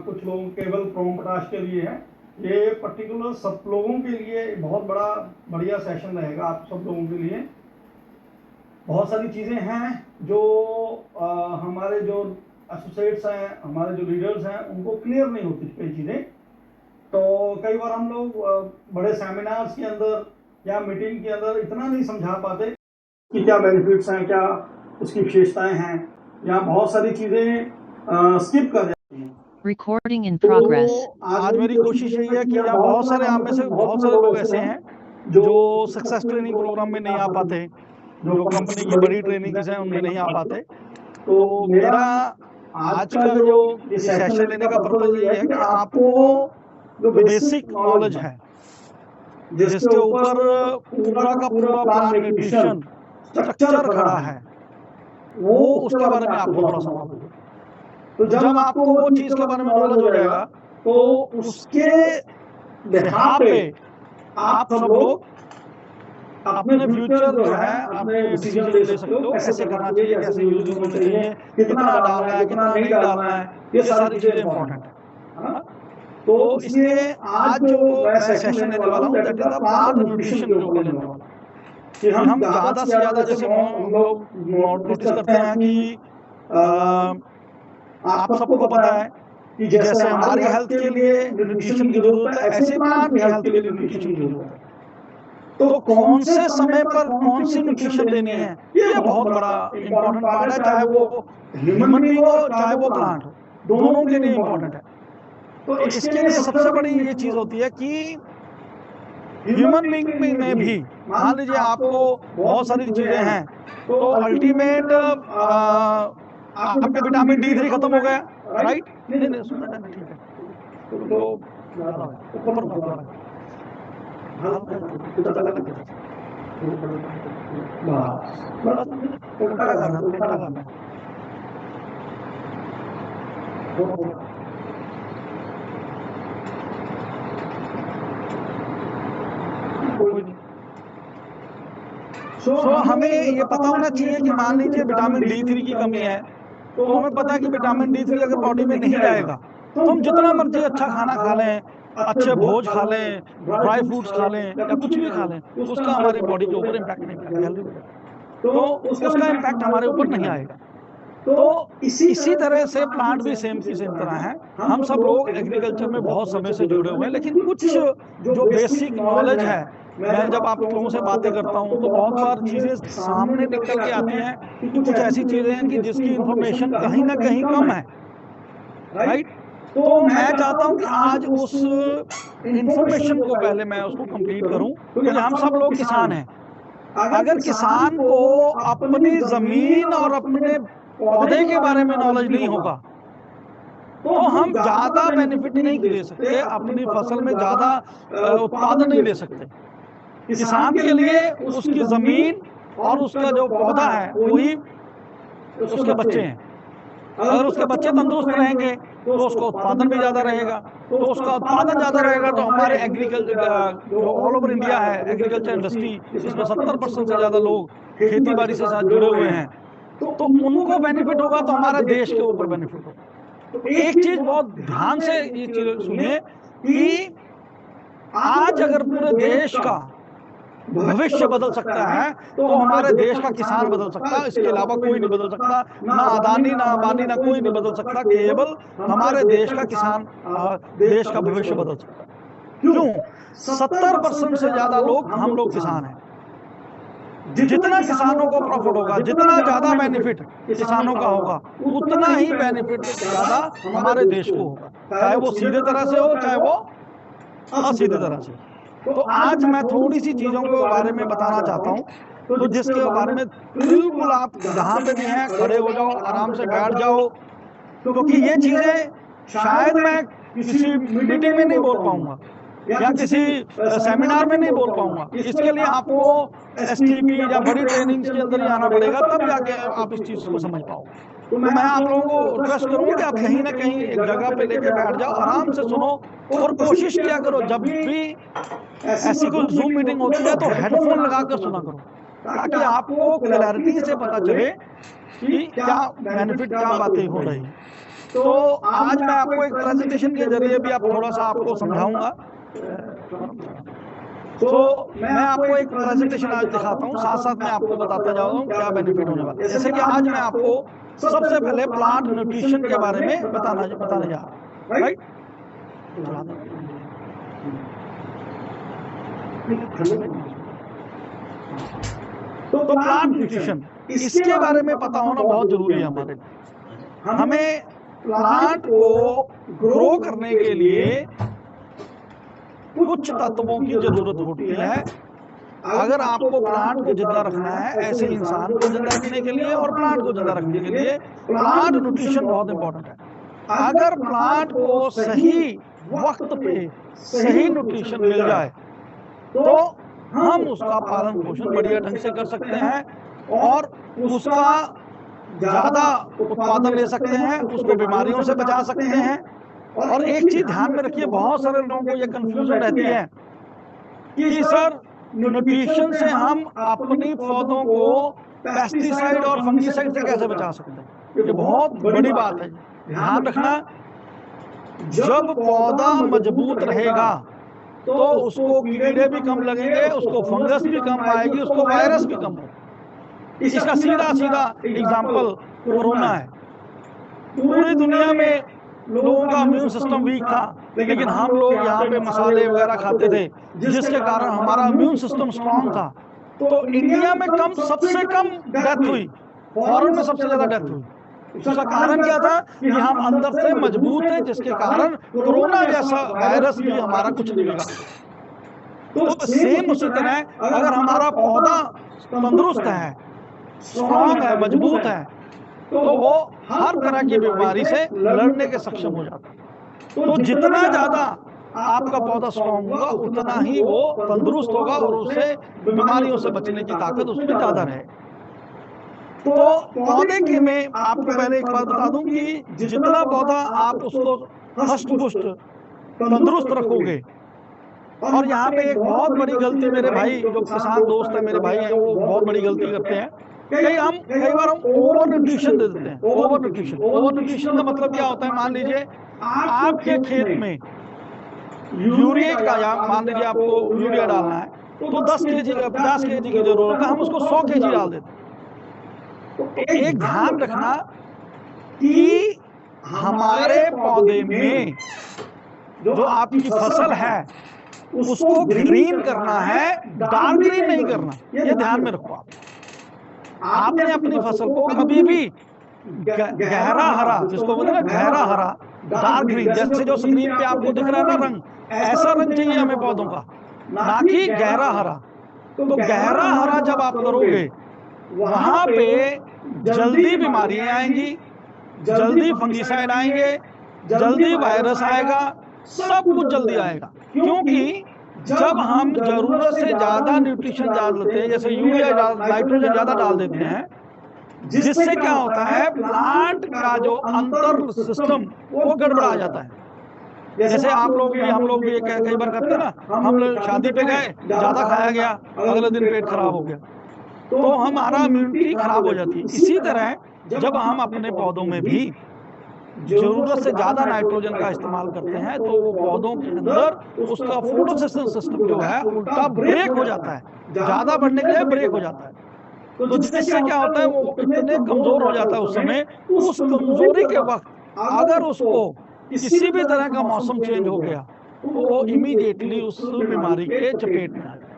कुछ लोगों केवल प्रोमोटाश के लिए है। ये पर्टिकुलर सब लोगों के लिए बहुत बढ़िया सेशन रहेगा। आप सब लोगों के लिए बहुत सारी चीज़ें हैं जो हमारे जो एसोसिएट्स हैं, हमारे जो लीडर्स हैं, उनको क्लियर नहीं होती कई चीज़ें। तो कई बार हम लोग बड़े सेमिनार्स के अंदर या मीटिंग के अंदर इतना नहीं समझा पाते कि क्या बेनिफिट्स हैं, क्या उसकी विशेषताएं हैं, या बहुत सारी चीज़ें स्किप कर जाती हैं। Recording in progress. तो आज मेरी कोशिश यही है कि यहाँ बहुत सारे आप में से बहुत सारे लोग ऐसे हैं जो सक्सेस ट्रेनिंग प्रोग्राम में नहीं आ पाते, जो कंपनी की बड़ी ट्रेनिंग्स हैं उनमें नहीं आ पाते। तो मेरा आज का जो ये सेशन लेने का पर्पज ये है कि आपको जो बेसिक नॉलेज है, जिसके ऊपर पूरा का पूरा प्लांट न्यूट्रिशन स्ट्रक्चर खड़ा है, वो उसके बारे में आपको थोड़ा सा नॉलेज हो। तो जब आपको वो चीज के बारे में नॉलेज हो जाएगा तो उसके बिहाफ पे आप सब लोग अपने फ्यूचर जो है अपने डिसीजन ले सकते हो, कैसे करना चाहिए, कैसे यूज होना चाहिए, कितना डालना है, कितना नहीं डालना है, ये सारी चीजें इंपॉर्टेंट है ना। तो इसलिए आज जो मैं सेशन लेने वाला हूँ that is the plant nutrition के ऊपर लेने वाला हूँ कि हम ज्यादा से ज्यादा जैसे हम लोग नोटिस करते हैं कि आप सबको पता है कि जैसे हमारी हेल्थ के लिए न्यूट्रिशन की जरूरत है, ऐसे प्लांट की हेल्थ के लिए न्यूट्रिशन की जरूरत है। तो कौन से समय पर कौन सी न्यूट्रिशन देनी है, ये बहुत बड़ा इंपॉर्टेंट पार्ट है, चाहे वो ह्यूमन बीइंग हो चाहे वो प्लांट हो, दोनों के लिए इंपॉर्टेंट है। तो इसके लिए सबसे बड़ी ये चीज होती है कि ह्यूमन बीइंग में भी मान लीजिए आपको बहुत सारी चीजें हैं, तो अल्टीमेट आपके विटामिन D3 खत्म हो गया, राइट? नहीं नहीं ठीक है, तो ऊपर हमें ये पता होना चाहिए कि मान लीजिए विटामिन D3 की कमी है, तो हमें पता है कि विटामिन D3 अगर बॉडी में नहीं जाएगा तो हम जितना मर्जी अच्छा खाना खा लें, अच्छे भोज खा लें, ड्राई फ्रूट्स खा लें या कुछ भी खा लें, उसका हमारी बॉडी के ऊपर इम्पैक्ट नहीं पड़ेगा, तो उसका इम्पैक्ट हमारे ऊपर नहीं आएगा। तो इसी तरह से प्लांट भी सेम की सेम तरह है। हम सब लोग एग्रीकल्चर में बहुत समय से जुड़े हुए हैं, लेकिन कुछ जो बेसिक नॉलेज है, मैं जब आप लोगों से बातें करता हूँ तो बहुत बार चीजें सामने निकल के आती हैं कि कुछ ऐसी चीजें हैं कि जिसकी इंफॉर्मेशन कहीं ना कहीं कम है, राइट? तो मैं चाहता हूं कि आज उस इंफॉर्मेशन को पहले मैं उसको कंप्लीट करूं, क्योंकि हम सब लोग किसान हैं। अगर किसान को अपनी जमीन और अपने पौधे के बारे में नॉलेज नहीं होगा तो हम ज्यादा बेनिफिट नहीं दे सकते, अपनी फसल में ज्यादा उत्पादन नहीं दे सकते। किसान के लिए उसकी जमीन और उसका जो पौधा है वही उसके बच्चे हैं। अगर उसके बच्चे तंदुरुस्त रहेंगे तो उसका उत्पादन भी ज्यादा रहेगा, तो उसका उत्पादन ज्यादा रहेगा तो हमारे एग्रीकल्चर जो ऑल ओवर इंडिया है एग्रीकल्चर इंडस्ट्री, जिसमें 70% से ज्यादा लोग खेती बाड़ी से साथ जुड़े हुए हैं, तो उनको बेनिफिट होगा, तो हमारे देश के ऊपर बेनिफिट होगा। तो एक चीज बहुत ध्यान से ये चीज सुनिए कि आज अगर पूरे देश का भविष्य बदल सकता है तो हमारे देश का किसान बदल सकता है, इसके अलावा कोई नहीं बदल सकता, ना अदानी ना अंबानी ना कोई नहीं बदल सकता, केवल हमारे देश का किसान देश का भविष्य बदल सकता है। क्यों? 70% से ज्यादा लोग हम लोग किसान हैं। जितना किसानों को प्रॉफिट होगा, जितना ज्यादा बेनिफिट किसानों का होगा, उतना ही बेनिफिट ज्यादा हमारे देश को होगा, चाहे वो सीधे तरह से हो चाहे वो असीधे तरह से। तो आज मैं थोड़ी सी चीजों के बारे में बताना चाहता हूँ, तो जिसके बारे में बिल्कुल आप जहां पे भी हैं खड़े हो जाओ, आराम से बैठ जाओ, क्योंकि ये चीजें शायद मैं किसी मीटिंग में नहीं बोल पाऊंगा या किसी सेमिनार में नहीं बोल पाऊंगा। इसके लिए आपको STP या बड़ी ट्रेनिंग्स के अंदर ही आना पड़ेगा, तब जाके आप इस चीज को समझ पाओगे। तो मैं आप लोगों को रिक्वेस्ट करूंगा कि आप कहीं ना कहीं एक जगह पे लेके बैठ जाओ, आराम से सुनो और कोशिश किया करो जब भी ऐसी कोई जूम मीटिंग होती है तो हेडफोन लगाकर सुना करो, ताकि आपको क्लैरिटी से पता चले कि क्या बेनिफिट, क्या बातें हो रही है। तो आज मैं आपको एक प्रेजेंटेशन के जरिए भी आप थोड़ा सा आपको समझाऊंगा। तो मैं आपको एक प्रेजेंटेशन आज दिखाता हूँ, साथ साथ मैं आपको बताता जा रहा हूँ क्या बेनिफिट होने वाला है। जैसे कि आज मैं आपको सबसे पहले प्लांट न्यूट्रिशन के बारे में बताने जा रहा हूँ, राइट। तो प्लांट न्यूट्रिशन, इसके बारे में पता होना बहुत जरूरी है हमारे लिए। हमें प्लांट को ग्रो करने के लिए कुछ तत्वों की जरूरत होती है। अगर आपको प्लांट को जिंदा रखना है, ऐसे इंसान को जिंदा रखने के लिए और प्लांट को जिंदा रखने के लिए प्लांट न्यूट्रिशन बहुत इंपॉर्टेंट है। अगर प्लांट को सही वक्त पे सही न्यूट्रिशन मिल जाए तो हम उसका पालन पोषण बढ़िया ढंग से कर सकते हैं और उसका ज्यादा उत्पादन ले सकते हैं, उसको बीमारियों से बचा सकते हैं। और एक चीज ध्यान में रखिए, बहुत सारे लोगों को ये कंफ्यूजन रहती है कि सर न्यूट्रिशन से हम अपनी पौधों को पेस्टिसाइड और फंगीसाइड से कैसे बचा सकते हैं। ये बहुत बड़ी बात है, ध्यान रखना। जब पौधा मजबूत रहेगा तो उसको कीड़े भी कम लगेंगे, उसको फंगस भी कम आएगी, उसको वायरस भी कम होगा। इसका सीधा सीधा एग्जाम्पल कोरोना है। पूरी दुनिया में लोगों का इम्यून सिस्टम वीक था, लेकिन हम लोग यहाँ पे मसाले वगैरह खाते थे, जिसके कारण हमारा इम्यून सिस्टम स्ट्रांग था। तो इंडिया में सबसे कम डेथ हुई, फॉरेन में सबसे ज्यादा डेथ हुई। उसका कारण क्या था कि हम अंदर से मजबूत थे, जिसके कारण कोरोना जैसा वायरस भी हमारा कुछ नहीं लगा। तो सेम उसी तरह अगर हमारा पौधा तंदुरुस्त है, स्ट्रांग है, मजबूत है, तो वो हर तरह की बीमारी से लड़ने के सक्षम हो जाता है। तो जितना ज्यादा आपका पौधा स्ट्रांग होगा उतना ही वो तंदुरुस्त होगा और उससे बीमारियों से बचने की ताकत उसमें ज्यादा रहेगी। तो पौधे के में आपको पहले एक बात बता दूं कि जितना पौधा आप उसको हष्ट पुष्ट तंदुरुस्त रखोगे। और यहाँ पे एक बहुत बड़ी गलती मेरे भाई जो किसान दोस्त है, मेरे भाई हैं, वो बहुत बड़ी गलती करते हैं। कई बार हम ओवर न्यूट्रिशन दे देते हैं। ओवर न्यूट्रिशन का मतलब क्या होता है? मान लीजिए आपके खेत में यूरिया का, या मान लीजिए आपको यूरिया डालना है तो 10 केजी 50 केजी की जरूरत है, हम उसको 100 केजी डाल देते हैं। तो एक ध्यान रखना कि हमारे पौधे में जो आपकी फसल है उसको ग्रीन करना है, डार्क ग्रीन नहीं करना। ये ध्यान में रखो। आपने अपनी फसल को कभी भी गहरा हरा, जिसको बोलते हैं ना गहरा हरा, डार्क ग्रीन, जैसे जो स्क्रीन पे आपको दिख रहा है ना रंग, ऐसा रंग चाहिए हमें पौधों का, ना कि गहरा हरा। तो गहरा हरा जब आप करोगे वहां पे जल्दी बीमारियां आएंगी, जल्दी फंगीसाइड आएंगे, जल्दी वायरस आएगा, सब कुछ जल्दी आएगा। क्योंकि जब हम जरूरत से ज्यादा न्यूट्रिशन डाल देते हैं, जैसे यूरिया नाइट्रोजन ज्यादा डाल देते हैं, जिससे क्या होता है प्लांट का जो अंतर सिस्टम वो गड़बड़ा जाता है। जैसे आप लोग भी, हम लोग भी कई बार करते हैं ना, हम लोग शादी पे गए, ज्यादा खाया गया, अगले दिन पेट खराब हो गया, तो हमारा इम्यूनिटी खराब हो जाती है। इसी तरह जब हम अपने पौधों में भी जरूरत से ज्यादा नाइट्रोजन का इस्तेमाल करते हैं तो वो पौधों के अंदर उसका फोटोसिंथेसिस सिस्टम जो है उल्टा ब्रेक हो जाता है, ज्यादा बढ़ने के लिए ब्रेक हो जाता है। तो जिससे क्या होता है वो इतने कमजोर हो जाता है उस समय, उस कमजोरी के वक्त अगर उसको किसी भी तरह का मौसम चेंज हो गया तो वो इमीडिएटली उस बीमारी के चपेट में आ जाए।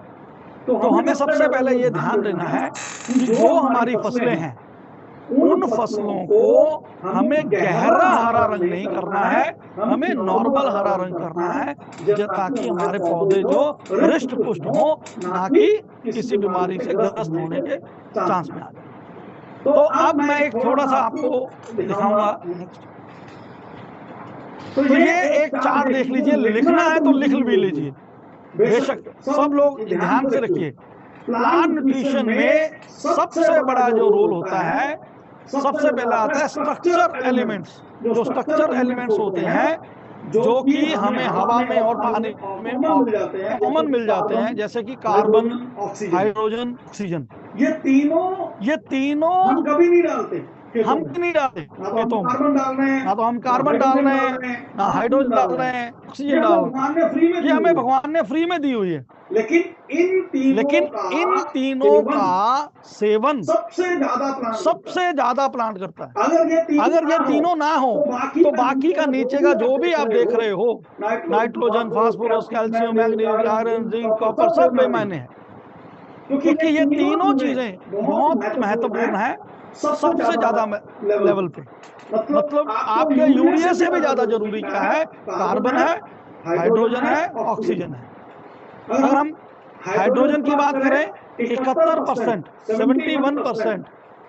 तो हमें सबसे पहले ये ध्यान देना है कि जो हमारी फसलें हैं उन फसलों को हमें गहरा हरा रंग नहीं करना है, हमें नॉर्मल हरा रंग करना है, ताकि हमारे पौधे जो हृष्ट पुष्ट हो, ना कि किसी बीमारी से ग्रस्त होने के चांस में आ जाए। तो अब मैं एक थोड़ा सा आपको दिखाऊंगा। तो ये एक चार्ट देख लीजिए, लिखना है तो लिख भी लीजिए, बेशक सब लोग ध्यान से रखिए। प्लांट न्यूट्रिशन में सबसे बड़ा जो रोल होता है, सबसे पहला आता है स्ट्रक्चर एलिमेंट्स। जो स्ट्रक्चर एलिमेंट्स होते हैं जो कि हमें हवा में और पानी में कॉमन मिल जाते हैं, जैसे कि कार्बन, हाइड्रोजन, ऑक्सीजन, ये तीनों हम कभी नहीं डालते। हम नहीं डालते ना तो खेतों हम में, कार्बन डाल रहे हैं, ना तो हम कार्बन डाल रहे हैं, ना हाइड्रोजन डाल रहे हैं, ऑक्सीजन डाल रहे भगवान ने फ्री में हैं। दी ये हमें हुई है। भगवान ने फ्री में दी हुई है। लेकिन लेकिन इन तीनों का सेवन सबसे ज्यादा प्लांट करता है। अगर ये तीनों ना हो तो बाकी का नीचे का जो भी आप देख रहे हो, nitrogen, phosphorus, calcium, manganese, iron, zinc, copper, सब बेमायने हैं। क्योंकि ये तीनों चीजें बहुत महत्वपूर्ण है सबसे ज्यादा लेवल पे। मतलब आपके यूरिया से भी ज्यादा जरूरी क्या है? कार्बन है, हाइड्रोजन है, ऑक्सीजन है। अगर हम हाइड्रोजन की बात करें, 71%, 71%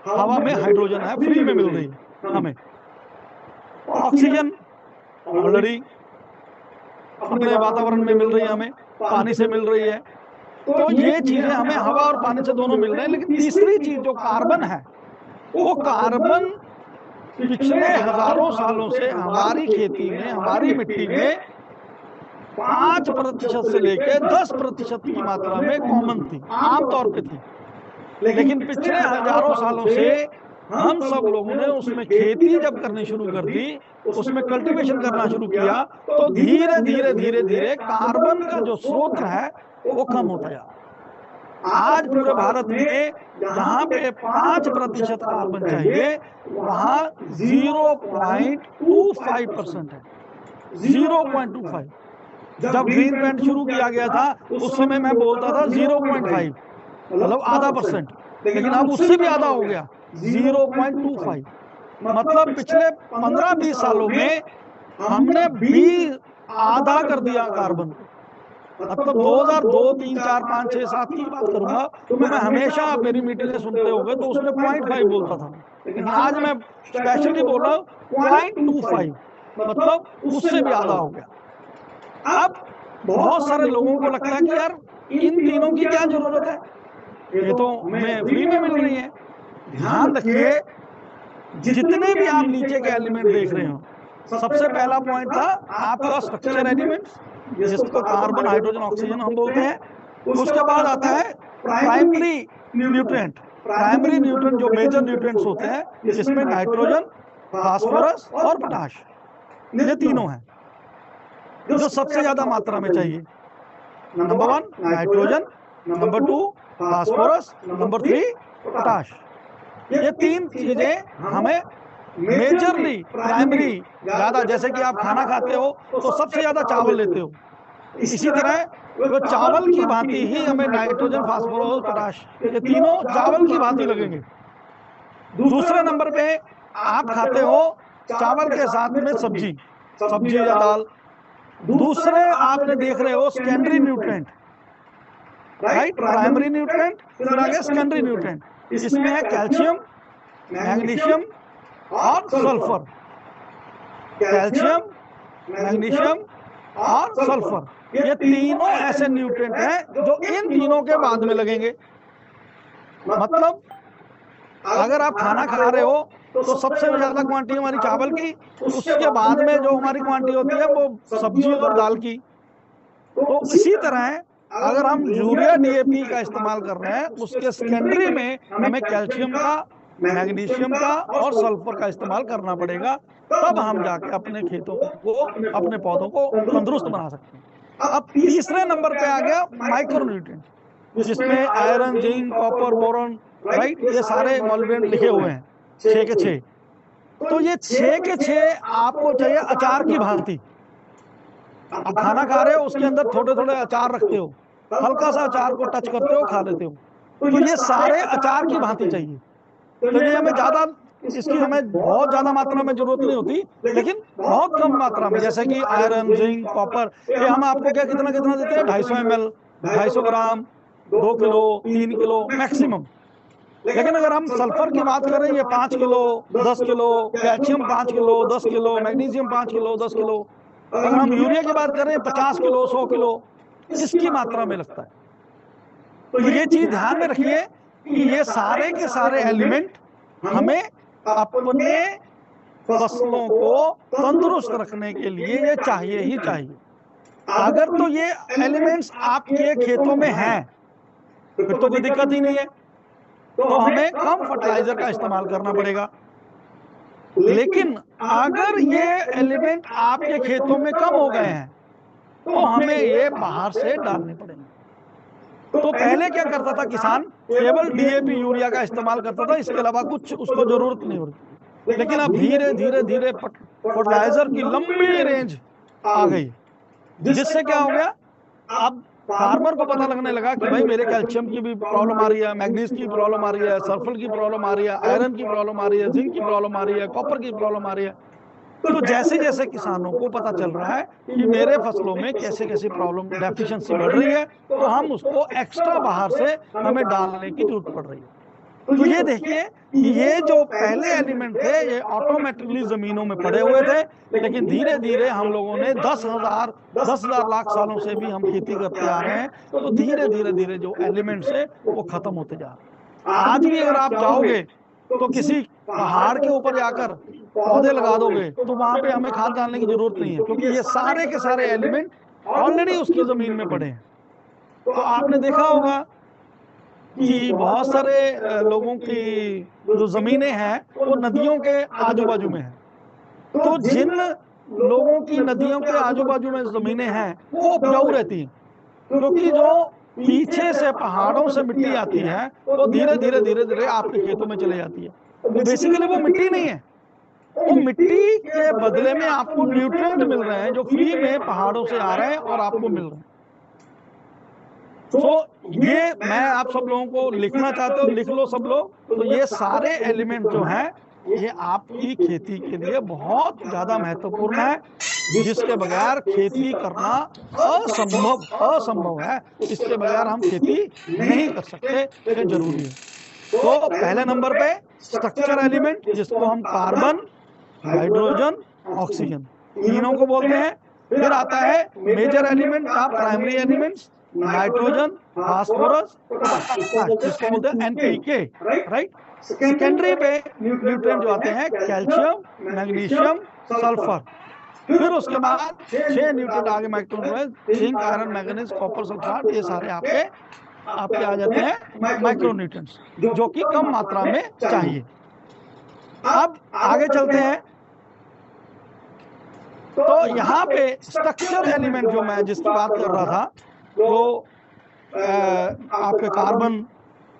हवा में हाइड्रोजन है, फ्री में मिल रही है हमें। ऑक्सीजन ऑलरेडी अपने वातावरण में मिल रही है, हमें पानी से मिल रही है। तो ये चीजें हमें हवा और पानी से दोनों मिल रहे हैं। लेकिन तीसरी चीज जो कार्बन है, वो कार्बन पिछले हजारों सालों से हमारी खेती में, हमारी मिट्टी में 5% से लेकर 10% की मात्रा में कॉमन थी, आमतौर पे थी। लेकिन पिछले हजारों सालों से हम सब लोगों ने उसमें खेती जब करनी शुरू कर दी, उसमें कल्टीवेशन करना शुरू किया, तो धीरे धीरे धीरे धीरे कार्बन का जो स्रोत है वो कम होता गया। आज पूरे भारत में जहां पे 5% कार्बन चाहिए, वहां 0.25% है, 0.25। जब ग्रीन पेंट शुरू किया गया था उस समय मैं बोलता था 0.5, मतलब आधा % लेकिन अब उससे भी आधा हो गया, 0.25। मतलब पिछले 15-20 सालों में हमने भी आधा कर दिया कार्बन को। मतलब 2002, 3, 4, 5, 6, 7 की बात करूंगा तो मैं हमेशा, मेरी मीटिंगें सुनते होंगे तो उसमें 0.5 बोलता था, लेकिन आज मैं स्पेशली बोल रहा हूँ 0.25, मतलब उससे भी आधा हो गया। अब बहुत सारे लोगों को लगता है कि यार इन तीनों की क्या जरूरत है, ये तो हमें फ्री में मिल रही है। ध्यान रखिए, जितने भी आप नीचे के एलिमेंट देख रहे हो, सबसे पहला पॉइंट था आपका स्ट्रक्चर एलिमेंट्स, जिसको कार्बन, हाइड्रोजन, ऑक्सीजन हम बोलते हैं। उसके बाद आता है प्राइमरी न्यूट्रिएंट। प्राइमरी न्यूट्रिएंट जो मेजर न्यूट्रिएंट्स होते हैं, जिसमें नाइट्रोजन, फास्फोरस और पोटाश, ये तीनों हैं जो सबसे ज्यादा मात्रा में चाहिए। Number 1 nitrogen, number 2 phosphorus, number 3 potash. ये तीन चीजें हमें मेजरली, प्राइमरी ज्यादा, जैसे कि आप खाना खाते हो तो सबसे ज्यादा चावल लेते हो, इसी तरह वो चावल की भांति ही हमें नाइट्रोजन, फास्फोरस, पोटाश, ये तीनों चावल की भांति लगेंगे। दूसरे नंबर पे आप खाते हो चावल के साथ में सब्जी या दाल। दूसरे आपने देख रहे हो secondary nutrient, right? Primary nutrient, फिर आगे सेकेंडरी न्यूट्रिएंट। इसमें है कैल्शियम, मैग्नीशियम और सल्फर। कैल्शियम, मैग्नीशियम और सल्फर, ये तीनों ऐसे न्यूट्रिएंट हैं जो इन तीनों के बाद में लगेंगे। मतलब अगर आप खाना खा रहे हो तो सबसे ज्यादा क्वांटिटी हमारी चावल की, उसके बाद में जो हमारी क्वांटिटी होती है वो सब्जी और दाल की। तो इसी तरह अगर हम यूरिया, डीएपी का इस्तेमाल कर रहे हैं, उसके सेकेंडरी में हमें कैल्शियम का, मैग्नीशियम का और सल्फर का इस्तेमाल करना पड़ेगा, तब हम जाके अपने खेतों को, अपने पौधों को तंदुरुस्त बना सकते हैं। अब तीसरे नंबर पे आ गया माइक्रोन्यूट्रिएंट, जिसमें iron, zinc, copper, boron, right, ये सारे मॉलिक्यूल लिखे हुए हैं, 6 के 6। तो ये 6 के 6 आपको चाहिए अचार की भांति। आप खाना खा रहे हो, उसके अंदर थोड़े थोड़े अचार रखते हो, हल्का सा अचार को टच करते हो, खा लेते हो, तो ये सारे अचार की भांति चाहिए। तो ये हमें ज्यादा, इसकी हमें बहुत ज्यादा मात्रा में जरूरत नहीं होती, लेकिन बहुत कम मात्रा में, जैसे कि आयरन, जिंक, कॉपर, ये हम आपको क्या कितना कितना देते हैं, 250 ml, 250 ग्राम, 2 किलो, 3 किलो मैक्सिमम। लेकिन अगर हम सल्फर की बात करें, ये 5 kilo, 10 kilo, calcium 5 kilo, 10 kilo, magnesium 5 kilo, 10 kilo. अगर हम यूरिया की बात करें, 50 किलो, 100 किलो, इसकी मात्रा में लगता है। तो ये चीज ध्यान में रखिए कि ये सारे के सारे एलिमेंट हमें अपने फसलों को तंदुरुस्त रखने के लिए ये चाहिए ही चाहिए। अगर तो ये एलिमेंट्स आपके खेतों में हैं, फिर तो कोई दिक्कत ही नहीं है, तो हमें कम फर्टिलाइजर का इस्तेमाल करना पड़ेगा। लेकिन अगर ये एलिमेंट आपके खेतों में कम हो गए हैं तो हमें ये बाहर से डालने पड़ेंगे। तो पहले क्या करता था किसान, केवल डीएपी यूरिया का इस्तेमाल करता था, इसके अलावा कुछ उसको जरूरत नहीं होती। लेकिन अब धीरे धीरे धीरे फर्टिलाइजर की लंबी रेंज आ गई, जिससे क्या हो गया, अब फार्मर को पता लगने लगा कि भाई मेरे कैल्शियम की भी प्रॉब्लम आ रही है, मैग्नीज की प्रॉब्लम आ रही है, सल्फर की प्रॉब्लम आ रही है, आयरन की प्रॉब्लम आ रही है, जिंक की प्रॉब्लम आ रही है, कॉपर की प्रॉब्लम आ रही है। तो जैसे जैसे किसानों को पता चल रहा है कि मेरे फसलों में कैसे कैसे प्रॉब्लम डेफिशिएंसी बढ़ रही है, तो हम उसको एक्स्ट्रा बाहर से हमें डालने की जरूरत पड़ रही है। तो ये देखिए, ये जो पहले एलिमेंट थे ये ऑटोमेटिकली जमीनों में पड़े हुए थे, लेकिन धीरे धीरे हम लोगों ने 10,000 लाख सालों से भी हम खेती करते आ रहे हैं, तो धीरे धीरे धीरे जो एलिमेंट्स है वो खत्म होते जा रहे हैं। आज भी अगर आप जाओगे तो किसी पहाड़ के ऊपर जाकर पौधे लगा दोगे तो वहां पे हमें खाद डालने की जरूरत नहीं है, क्योंकि ये सारे के सारे एलिमेंट ऑलरेडी उसकी जमीन में पड़े हैं। तो आपने देखा होगा कि बहुत सारे लोगों की जो जमीनें हैं वो नदियों के आजू बाजू में है। तो जिन लोगों की नदियों के आजू बाजू में जमीनें हैं वो उपजाऊ रहती हैं, क्योंकि जो पीछे से पहाड़ों से मिट्टी आती है वो धीरे धीरे धीरे धीरे आपके खेतों में चले जाती है। तो बेसिकली वो मिट्टी नहीं है, वो मिट्टी के बदले में आपको न्यूट्रिएंट मिल रहे हैं जो फ्री में पहाड़ों से आ रहे हैं और आपको मिल रहे हैं। तो ये मैं आप सब लोगों को लिखना चाहते हो, लिख लो सब लोग। तो ये सारे एलिमेंट जो हैं ये आपकी खेती के लिए बहुत ज्यादा महत्वपूर्ण है, जिसके बगैर खेती करना असंभव है। इसके बगैर हम खेती नहीं कर सकते, ये जरूरी है। तो पहले नंबर पे स्ट्रक्चर एलिमेंट, जिसको हम कार्बन, हाइड्रोजन, ऑक्सीजन तीनों को बोलते हैं। फिर आता है मेजर एलिमेंट का प्राइमरी एलिमेंट्स, नाइट्रोजन, फास्फोरस, जिसको बोलते हैं एनपीके, राइट। सेकेंडरी पे न्यूट्रिएंट जो आते हैं कैल्शियम, मैग्नीशियम, सल्फर। फिर उसके बाद 6 न्यूट्रिएंट आगे micronutrient, zinc, iron, manganese, copper, sulphur, ये सारे आपके आ जाते हैं माइक्रोन्यूट्रिएंट्स, जो कि कम मात्रा में चाहिए। अब आगे चलते हैं। तो यहाँ पे स्ट्रक्चर एलिमेंट जो मैं जिसकी बात कर रहा था, तो आपके कार्बन,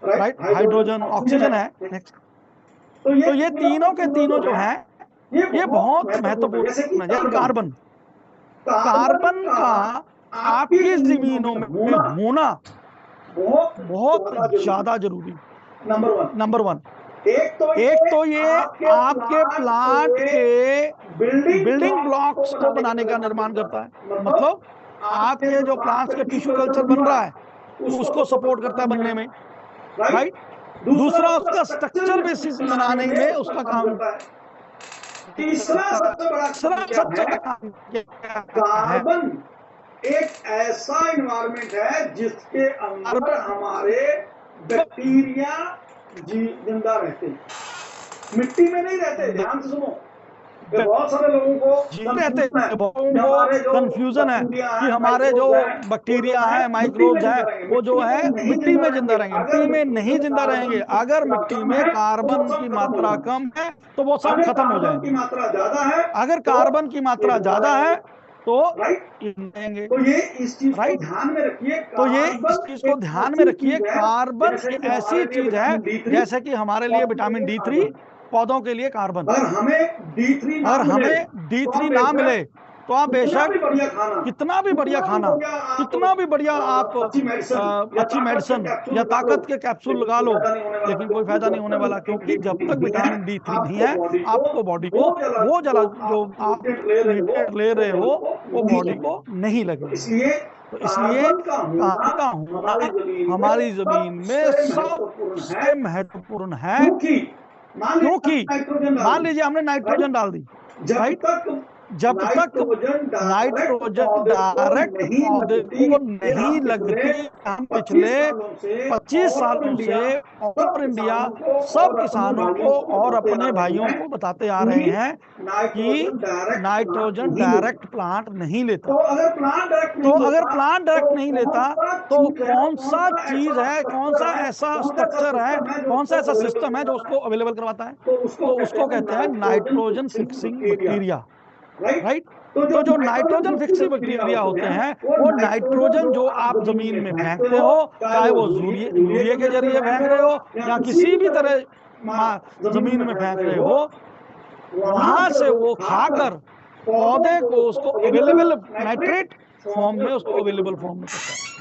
राइट, हाइड्रोजन, ऑक्सीजन है। नेक्स्ट। तो ये तीनों के तीनों जो हैं ये बहुत महत्वपूर्ण है। जैसे कार्बन का आपकी जमीनों में होना बहुत ज्यादा जरूरी। नंबर वन, एक तो ये आपके प्लांट के बिल्डिंग ब्लॉक्स को बनाने का निर्माण करता है। मतलब आपके जो प्लांट्स के टिश्यू कल्चर बन रहा है उसको सपोर्ट करता है बनने में, राइट। दूसरा, उसका स्ट्रक्चर बेसिस बनाने में उसका काम होता है। तीसरा सबसे बड़ा काम कार्बन एक ऐसा एनवायरनमेंट है जिसके अंदर हमारे बैक्टीरिया जिंदा रहते हैं, मिट्टी में नहीं रहते। ध्यान से सुनो, बहुत सारे लोगों को कंफ्यूजन है कि हमारे जो बैक्टीरिया है, माइक्रोब्स है, वो जो है मिट्टी में जिंदा रहेंगे। मिट्टी में नहीं जिंदा रहेंगे। अगर मिट्टी में कार्बन की मात्रा कम है तो वो सब खत्म हो जाएंगे। अगर कार्बन की मात्रा ज्यादा है तो रहेंगे। तो ये इस चीज को ध्यान में रखिए। तो ये इस चीज को ध्यान में रखिए, कार्बन एक ऐसी चीज है जैसे कि हमारे लिए विटामिन D3, पौधों के लिए कार्बन। और हमें D3 ना मिले तो आप बेशक कितना भी बढ़िया खाना, कितना भी बढ़िया आप अच्छी मेडिसिन या ताकत के कैप्सूल लगा लो, लेकिन कोई फायदा नहीं होने वाला, क्योंकि जब तक विटामिन D3 नहीं है आपको बॉडी को वो जो आप ले रहे हो वो बॉडी को नहीं लगेगा। इसलिए कार्बन का होना हमारी जमीन में सबसे महत्वपूर्ण है, क्योंकि मान लीजिए हमने नाइट्रोजन डाल दी, राइट। जब तक नाइट्रोजन डायरेक्ट पौधे को नहीं लगती, हम पिछले 25 सालों से ऑल इंडिया सब किसानों को और अपने भाइयों को बताते आ रहे हैं कि नाइट्रोजन डायरेक्ट प्लांट नहीं लेता। तो अगर प्लांट डायरेक्ट नहीं लेता तो कौन सा चीज है, कौन सा ऐसा स्ट्रक्चर है, कौन सा ऐसा सिस्टम है जो उसको अवेलेबल करवाता है? तो उसको कहते हैं नाइट्रोजन फिक्सिंग बैक्टीरिया, राइट। तो जो नाइट्रोजन फिक्सिंग बैक्टीरिया होते हैं वो नाइट्रोजन जो आप जमीन में फेंकते हो, चाहे वो यूरिया के जरिए फेंक रहे हो या किसी भी तरह जमीन में फेंक रहे हो, वहां से वो खाकर पौधे को उसको अवेलेबल नाइट्रेट फॉर्म में, उसको अवेलेबल फॉर्म में करता है।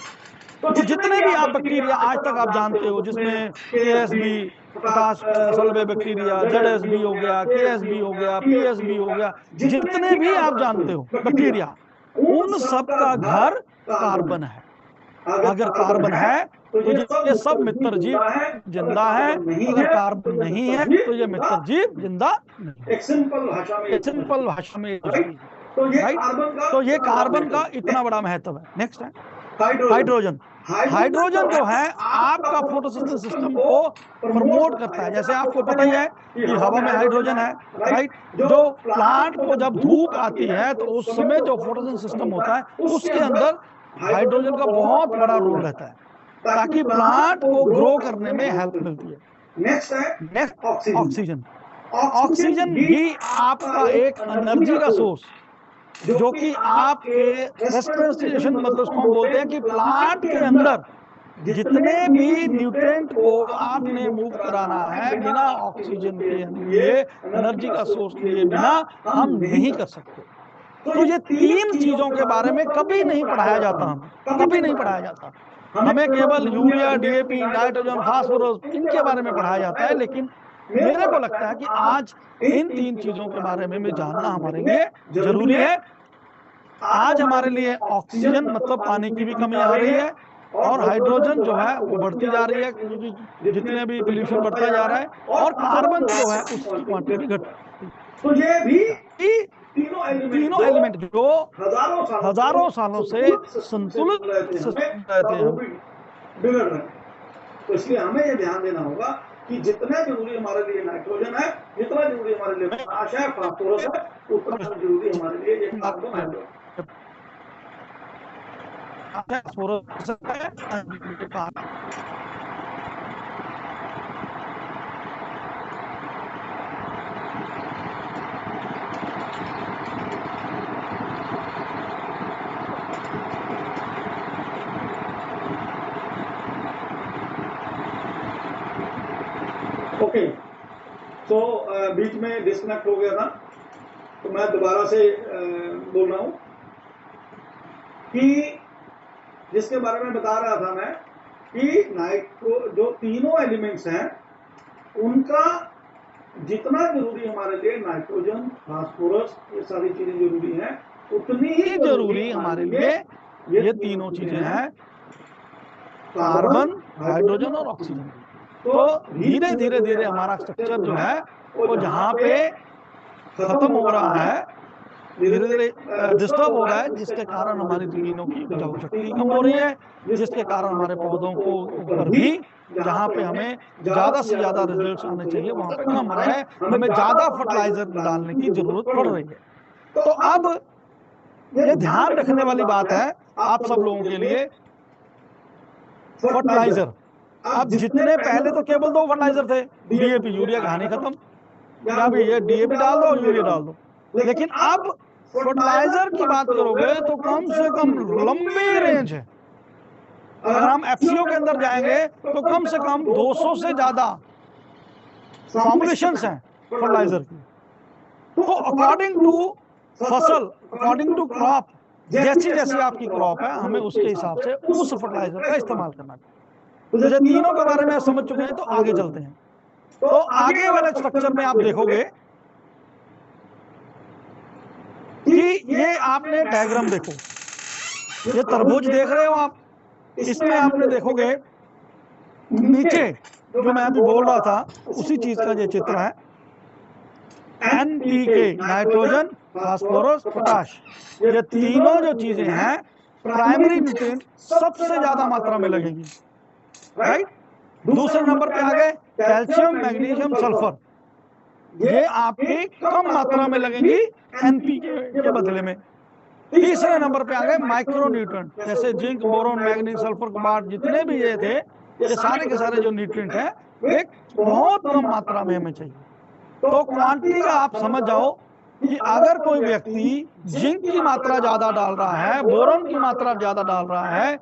तो जितने भी आप बैक्टीरिया आज तक आप जानते हो, जिसमें KSB पोटाश सल्फे बैक्टीरिया, ZSB हो गया, KSB हो गया, PSB हो गया, जितने भी आप जानते हो बैक्टीरिया, उन सब का घर कार्बन है। अगर कार्बन है तो ये सब मित्र जीव जिंदा है, अगर कार्बन नहीं है तो ये मित्र जीव जिंदा नहीं। सिंपल भाषा में राइट। तो ये कार्बन का इतना बड़ा महत्व है। नेक्स्ट है हाइड्रोजन। हाइड्रोजन जो है आपका फोटोसिंथेसिस सिस्टम को प्रमोट करता है। जैसे आपको पता ही है कि हवा में हाइड्रोजन है, राइट। जो प्लांट को जब धूप आती है तो उस समय जो फोटोसिंथेसिस सिस्टम होता है उसके अंदर हाइड्रोजन का बहुत बड़ा रोल रहता है ताकि प्लांट को ग्रो करने में हेल्प मिलती है। Next oxygen. ऑक्सीजन भी आपका एक एनर्जी का सोर्स, जो कि आपके रेस्पिरेशन, मतलब उसको हम बोलते हैं कि प्लांट के अंदर जितने भी न्यूट्रिएंट को आपने मूव कराना है, बिना ऑक्सीजन के लिए, एनर्जी का सोर्स लिए बिना हम नहीं कर सकते। तो ये तीन चीजों के बारे में कभी नहीं पढ़ाया जाता, हमें कभी नहीं पढ़ाया जाता। हमें केवल यूरिया, DAP, नाइट्रोजन, फास्फोरस इनके बारे में पढ़ाया जाता है। लेकिन मेरे को लगता है कि आज इन तीन चीजों के बारे में जानना हमारे लिए जरूरी है। आज हमारे लिए ऑक्सीजन मतलब पानी की भी कमी आ रही है और हाइड्रोजन जो है वो बढ़ती जा रही है क्योंकि जितने भी पोल्यूशन बढ़ता जा रहा है, और कार्बन जो है उसकी क्वांटिटी घट। तो ये भी तीनों एलिमेंट जो हजारों सालों से संतुलित रहते हैं। तो इसलिए हमें ये ध्यान देना होगा कि जितना जरूरी हमारे लिए नाइट्रोजन है, जितना जरूरी हमारे लिए पोटाश है, फास्फोरस है, उतना जरूरी हमारे लिए ये कार्बन है। ओके, तो बीच में डिस्कनेक्ट हो गया था, तो मैं दोबारा से बोल रहा हूं कि जिसके बारे में बता रहा था मैं कि नाइट्रो जो तीनों एलिमेंट्स हैं उनका जितना जरूरी हमारे लिए नाइट्रोजन, फास्फोरस, ये सारी चीजें जरूरी हैं, उतनी ही जरूरी हमारे लिए ये तीनों चीजें हैं, कार्बन, हाइड्रोजन और ऑक्सीजन। तो धीरे धीरे हमारा स्ट्रक्चर जो है वो जहाँ पे खत्म हो रहा है, धीरे धीरे डिस्टर्ब हो रहा है, जिसके कारण हमारी जमीनों की उपजाऊ शक्ति कम हो रही है, जिसके कारण हमारे पौधों को ऊपर भी जहाँ पे हमें ज्यादा से ज्यादा रिजल्ट्स आने चाहिए वहां पे कम आ रहा है, हमें ज्यादा फर्टिलाइजर डालने की जरूरत पड़ रही है। तो अब ये ध्यान रखने वाली बात है आप सब लोगों के लिए, फर्टिलाइजर। अब जितने पहले तो केवल 2 फर्टिलाइजर थे, DAP, यूरिया, कहानी खत्म, या भी ये DAP डाल दो, यूरिया डाल दो। लेकिन अब फर्टिलाइजर की बात करोगे तो कम से कम लंबी रेंज है। अगर हम FCO के अंदर जाएंगे तो कम से कम 200 से ज्यादा फॉर्मुलेशंस हैं फर्टिलाइजर की। तो अकॉर्डिंग टू फसल, अकॉर्डिंग टू क्रॉप, जैसी जैसी आपकी क्रॉप है, हमें उसके हिसाब से उस फर्टिलाइजर का इस्तेमाल करना चाहिए। तो जब तीनों के बारे में आप समझ चुके हैं तो आगे चलते हैं। तो आगे वाले स्ट्रक्चर में आप देखोगे कि ये आपने डायग्राम देखो, ये तरबूज देख रहे हो आप, इसमें आपने देखोगे नीचे जो मैं अभी बोल रहा था उसी चीज का ये चित्र है। NPK नाइट्रोजन, फास्फोरस, पोटाश, ये तीनों जो चीजें हैं प्राइमरी न्यूट्रिएंट सबसे ज्यादा मात्रा में लगेंगी, राइट। दूसरे नंबर पे आ गए कैल्शियम, मैग्नीशियम, सल्फर, ये आपकी कम मात्रा में लगेंगी एनपीके के बदले में। तीसरे नंबर पे आ गए माइक्रो न्यूट्रिएंट, जैसे zinc, boron, manganese, sulphur, Kumar, जितने भी ये थे, ये सारे के सारे जो न्यूट्रिएंट हैं वे बहुत कम मात्रा में हमें चाहिए। तो क्वांटिटी का आप समझ जाओ कि अगर कोई व्यक्ति जिंक की मात्रा ज्यादा डाल रहा है, बोरोन की मात्रा ज्यादा डाल रहा है,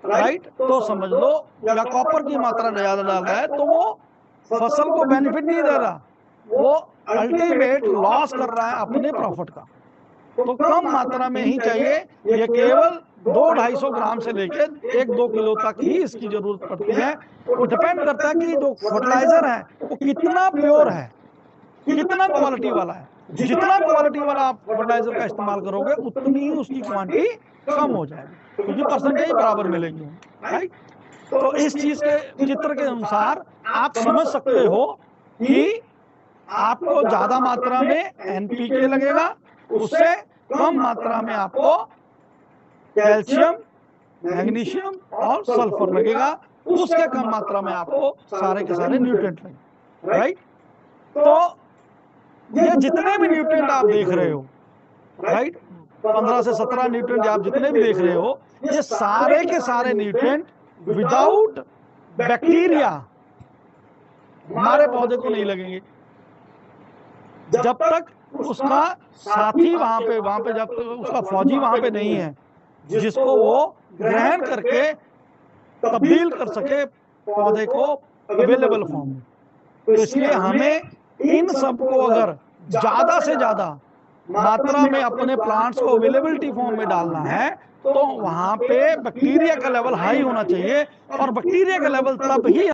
राइट, तो समझ लो, या कॉपर की मात्रा ज्यादा डाल रहा है, तो वो फसल को बेनिफिट नहीं दे रहा, वो अल्टीमेट लॉस कर रहा है अपने प्रॉफिट का। तो कम मात्रा में ही चाहिए, ये केवल 200-250 ग्राम से लेके 1-2 किलो तक ही इसकी जरूरत पड़ती है। वो डिपेंड करता है कि जो फर्टिलाइजर है वो कितना प्योर है, कितना क्वालिटी वाला है। जितना क्वालिटी वाला आप फर्टिलाइजर का इस्तेमाल करोगे उतनी ही उसकी क्वांटिटी कम हो जाएगी, क्योंकि परसेंटेज बराबर मिलेंगे, राइट। तो इस चीज के चित्र के अनुसार आप समझ सकते हो कि आपको ज्यादा मात्रा में एनपीके लगेगा, उससे कम मात्रा में आपको कैल्शियम, मैग्नीशियम और सल्फर लगेगा, उसके कम मात्रा में आपको सारे के सारे न्यूट्रिएंट लगेंगे, राइट। तो ये जितने भी न्यूट्रिएंट आप देख रहे हो, राइट, 15 से 17 न्यूट्रिएंट आप जितने भी देख रहे हो, ये सारे के सारे न्यूट्रिएंट विदाउट बैक्टीरिया हमारे पौधे को नहीं लगेंगे, जब तक उसका साथी वहां पे जब तक उसका फौजी वहां पे नहीं है जिसको वो ग्रहण करके तब्दील कर सके पौधे को अवेलेबल फॉर्म में। तो इसलिए हमें इन सबको अगर ज्यादा से ज्यादा मात्रा में अपने प्लांट्स को अवेलेबिलिटी फॉर्म में डालना है, तो वहां पे बैक्टीरिया का लेवल हाई होना चाहिए, और बैक्टीरिया का लेवल तब ही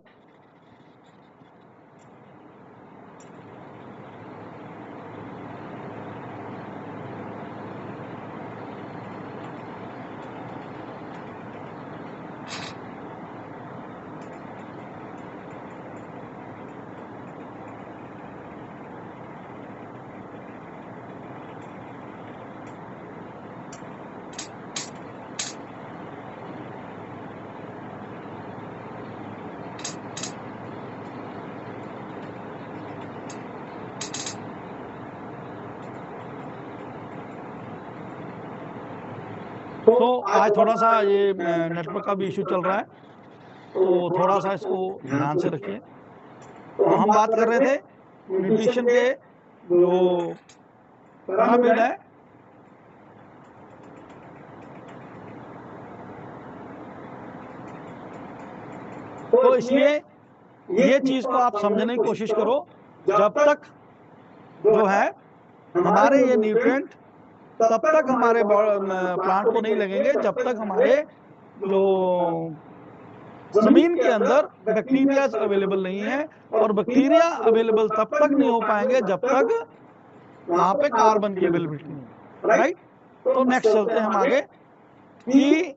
तो आज थोड़ा सा ये नेटवर्क का भी इशू चल रहा है, तो थोड़ा सा इसको ध्यान से रखिए। तो हम बात कर रहे थे न्यूट्रिशन के जो पिरामिड है, तो इसलिए ये चीज को आप समझने की कोशिश करो, जब तक जो है हमारे ये न्यूट्रिएंट तब तक हमारे प्लांट को नहीं लगेंगे जब तक हमारे जो जमीन के अंदर बैक्टीरिया अवेलेबल नहीं है, और बैक्टीरिया अवेलेबल तब तक नहीं हो पाएंगे जब तक वहां पे कार्बन की अवेलेबिलिटी नहीं, राइट। तो नेक्स्ट चलते हैं हम आगे कि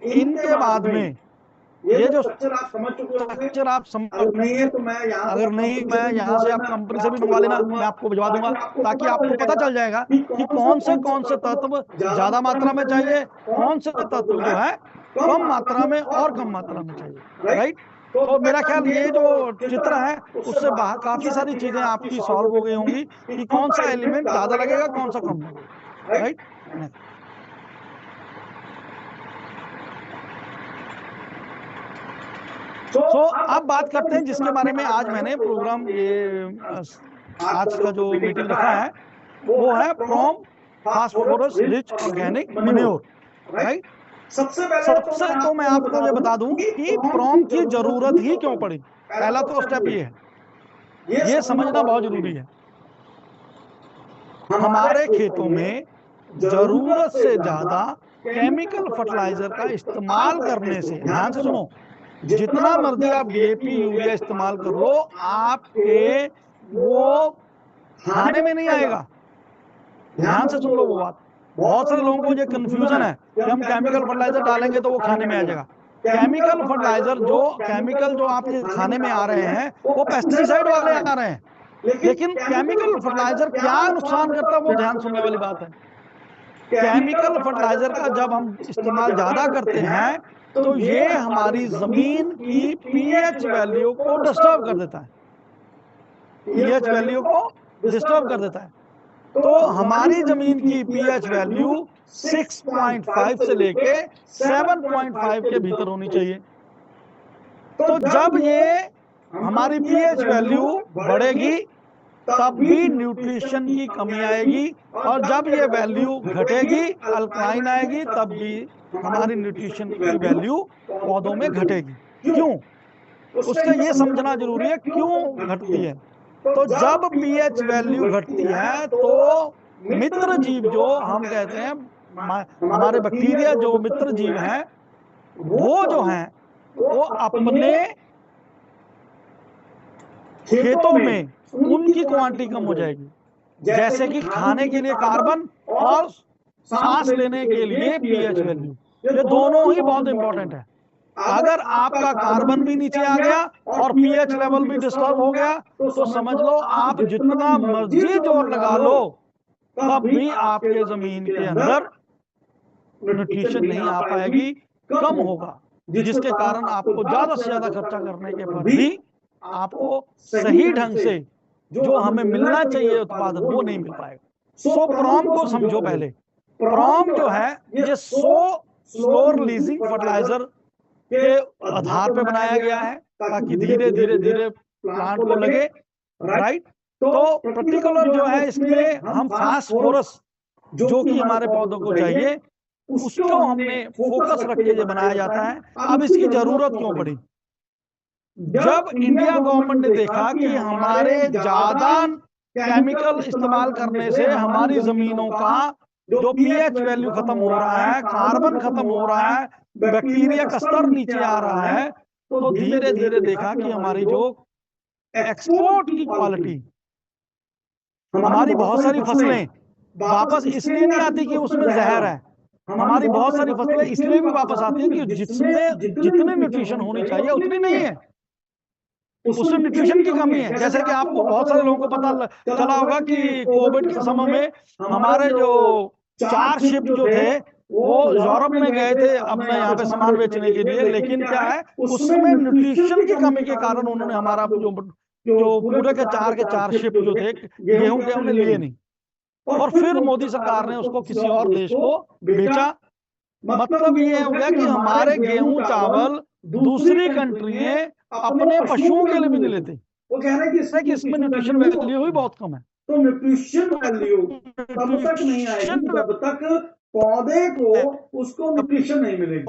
इनके बाद में ये जो स्ट्रक्चर आप समझ अगर नहीं है तो मैं यहाँ से आप कंपनी से भी मंगवा लेना, मैं आपको भिजवा दूंगा, ताकि आपको पता चल जाएगा कि कौन से तत्व ज्यादा मात्रा में चाहिए, कौन से तत्व जो है कम मात्रा में और कम मात्रा में चाहिए, राइट। तो मेरा ख्याल ये जो चित्र है उससे काफी सारी चीजें आपकी सॉल्व हो गई होंगी कि कौन सा एलिमेंट ज्यादा लगेगा, कौन सा कम लगेगा, राइट। तो अब बात करते हैं जिसके बारे में आज मैंने प्रोग्राम ये आज का जो मीटिंग रखा है वो है PROM phosphorus rich organic manure, right. सबसे तो मैं आपको ये बता दूं कि प्रोम की जरूरत ही क्यों पड़ी। पहला तो स्टेप ये है, ये समझना बहुत जरूरी है। हमारे खेतों में जरूरत से ज्यादा केमिकल फर्टिलाइजर का इस्तेमाल करने से, ध्यान से सुनो, जितना मर्जी आप डीएपी यूरिया इस्तेमाल कर लो, आपके वो खाने में नहीं आएगा। ध्यान से सुन लो वो बात। बहुत सारे लोगों को ये कंफ्यूजन है कि हम केमिकल फर्टिलाइजर डालेंगे तो वो खाने में आ जाएगा। केमिकल फर्टिलाइजर जो आपके खाने में आ रहे हैं वो पेस्टिसाइड वाले आ रहे हैं, लेकिन केमिकल फर्टिलाइजर क्या नुकसान करता है वो ध्यान सुनने वाली बात है। केमिकल फर्टिलाइजर का जब हम इस्तेमाल ज्यादा करते हैं तो ये हमारी जमीन की पीएच वैल्यू को डिस्टर्ब कर देता है, पीएच वैल्यू को डिस्टर्ब कर देता है। तो हमारी जमीन की पीएच वैल्यू 6.5 से लेके 7.5 के भीतर होनी चाहिए। तो जब ये हमारी पीएच वैल्यू बढ़ेगी तब भी न्यूट्रिशन की कमी आएगी, और जब ये वैल्यू घटेगी, अल्कलाइन आएगी, तब भी हमारी न्यूट्रिशन की वैल्यू पौधों में घटेगी। क्यों? उसका ये समझना जरूरी है क्यों घटती है। तो जब पीएच वैल्यू घटती है तो मित्र जीव जो हम कहते हैं, हमारे बैक्टीरिया जो मित्र जीव हैं, वो जो हैं वो अपने खेतों में उनकी क्वांटिटी कम हो जाएगी। जैसे कि खाने के लिए कार्बन और सांस लेने के लिए पीएच वैल्यू, ये दोनों ही बहुत इंपॉर्टेंट है। अगर आपका कार्बन भी नीचे आ गया और पीएच लेवल भी डिस्टर्ब हो गया तो समझ लो आप जितना मर्जी जोर लगा लो तब भी आपके जमीन के अंदर न्यूट्रिशन नहीं आ पाएगी, कम होगा, जिसके कारण आपको ज्यादा से ज्यादा खर्चा करने के बाद भी आपको सही ढंग से जो हमें मिलना चाहिए उत्पादन वो नहीं मिल पाएगा। सो प्रॉम को समझो पहले। प्रॉम जो है ये स्लो रिलीजिंग फर्टिलाइजर के आधार पे बनाया गया है ताकि धीरे धीरे धीरे प्लांट को लगे, राइट। तो पर्टिकुलर जो है इसमें हम फास्फोरस जो कि हमारे पौधों को चाहिए उसको हमने फोकस रख के बनाया जाता है। अब इसकी जरूरत क्यों पड़ी? जब इंडिया गवर्नमेंट ने देखा कि हमारे ज्यादा केमिकल इस्तेमाल करने से हमारी जमीनों का जो पीएच वैल्यू खत्म हो रहा है, कार्बन खत्म हो रहा है, बैक्टीरिया का स्तर नीचे आ रहा है, तो धीरे धीरे देखा कि हमारी जो एक्सपोर्ट की क्वालिटी, हमारी बहुत सारी फसलें वापस इसलिए नहीं आती कि उसमें जहर है, हमारी बहुत सारी फसलें इसलिए भी वापस आती है कि जिसमें जितने न्यूट्रिशन होनी चाहिए उतनी नहीं है, उसमें न्यूट्रिशन की कमी है। जैसे कि आपको बहुत सारे लोगों को पता चला होगा कि कोविड के समय में हमारे जो 4 शिप जो थे वो यूरोप में गए थे अपने यहाँ पे सामान बेचने के लिए, लेकिन क्या है उसमें न्यूट्रिशन की कमी के कारण उन्होंने हमारा जो पूरे के 4 शिप जो थे गेहूं के उन्हें लिए नहीं, और फिर मोदी सरकार ने उसको किसी और देश को बेचा। मतलब ये हो गया कि हमारे गेहूं चावल दूसरी कंट्रियां अपने पशुओं के लिए भी नहीं लेते। वो कह रहे हैं कि इसमें न्यूट्रिशन वैल्यू ही बहुत कम है। तो न्यूट्रिशन वैल्यू तब तक नहीं आएगी जब तक पौधे को उसको न्यूट्रिशन नहीं मिलेगी,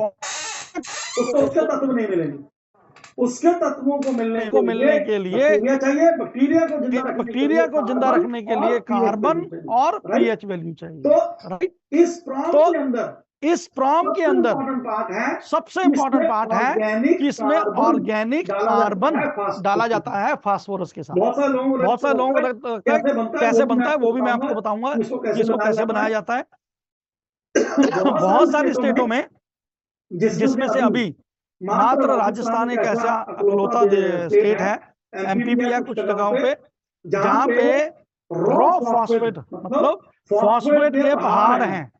उसको उसके तत्व नहीं मिलेंगे। उसके तत्वों को मिलने के लिए चाहिए बैक्टीरिया को जिंदा रखने के लिए कार्बन और पीएच वैल्यू चाहिए। तो इस प्रॉम के अंदर सबसे इंपॉर्टेंट पार्ट है कि इसमें ऑर्गेनिक कार्बन डाला जाता है फास्फोरस के साथ। बहुत सारे लोगों को कैसे बनता है वो भी मैं आपको बताऊंगा कि इसको कैसे बनाया जाता है। बहुत सारी स्टेटों में, जिसमें से अभी मात्र राजस्थान एक ऐसा अकलौता स्टेट है, एमपी भी है कुछ जगहों पे, जहां पे रॉ फॉस्फेट मतलब फॉस्फेट के पहाड़ हैं,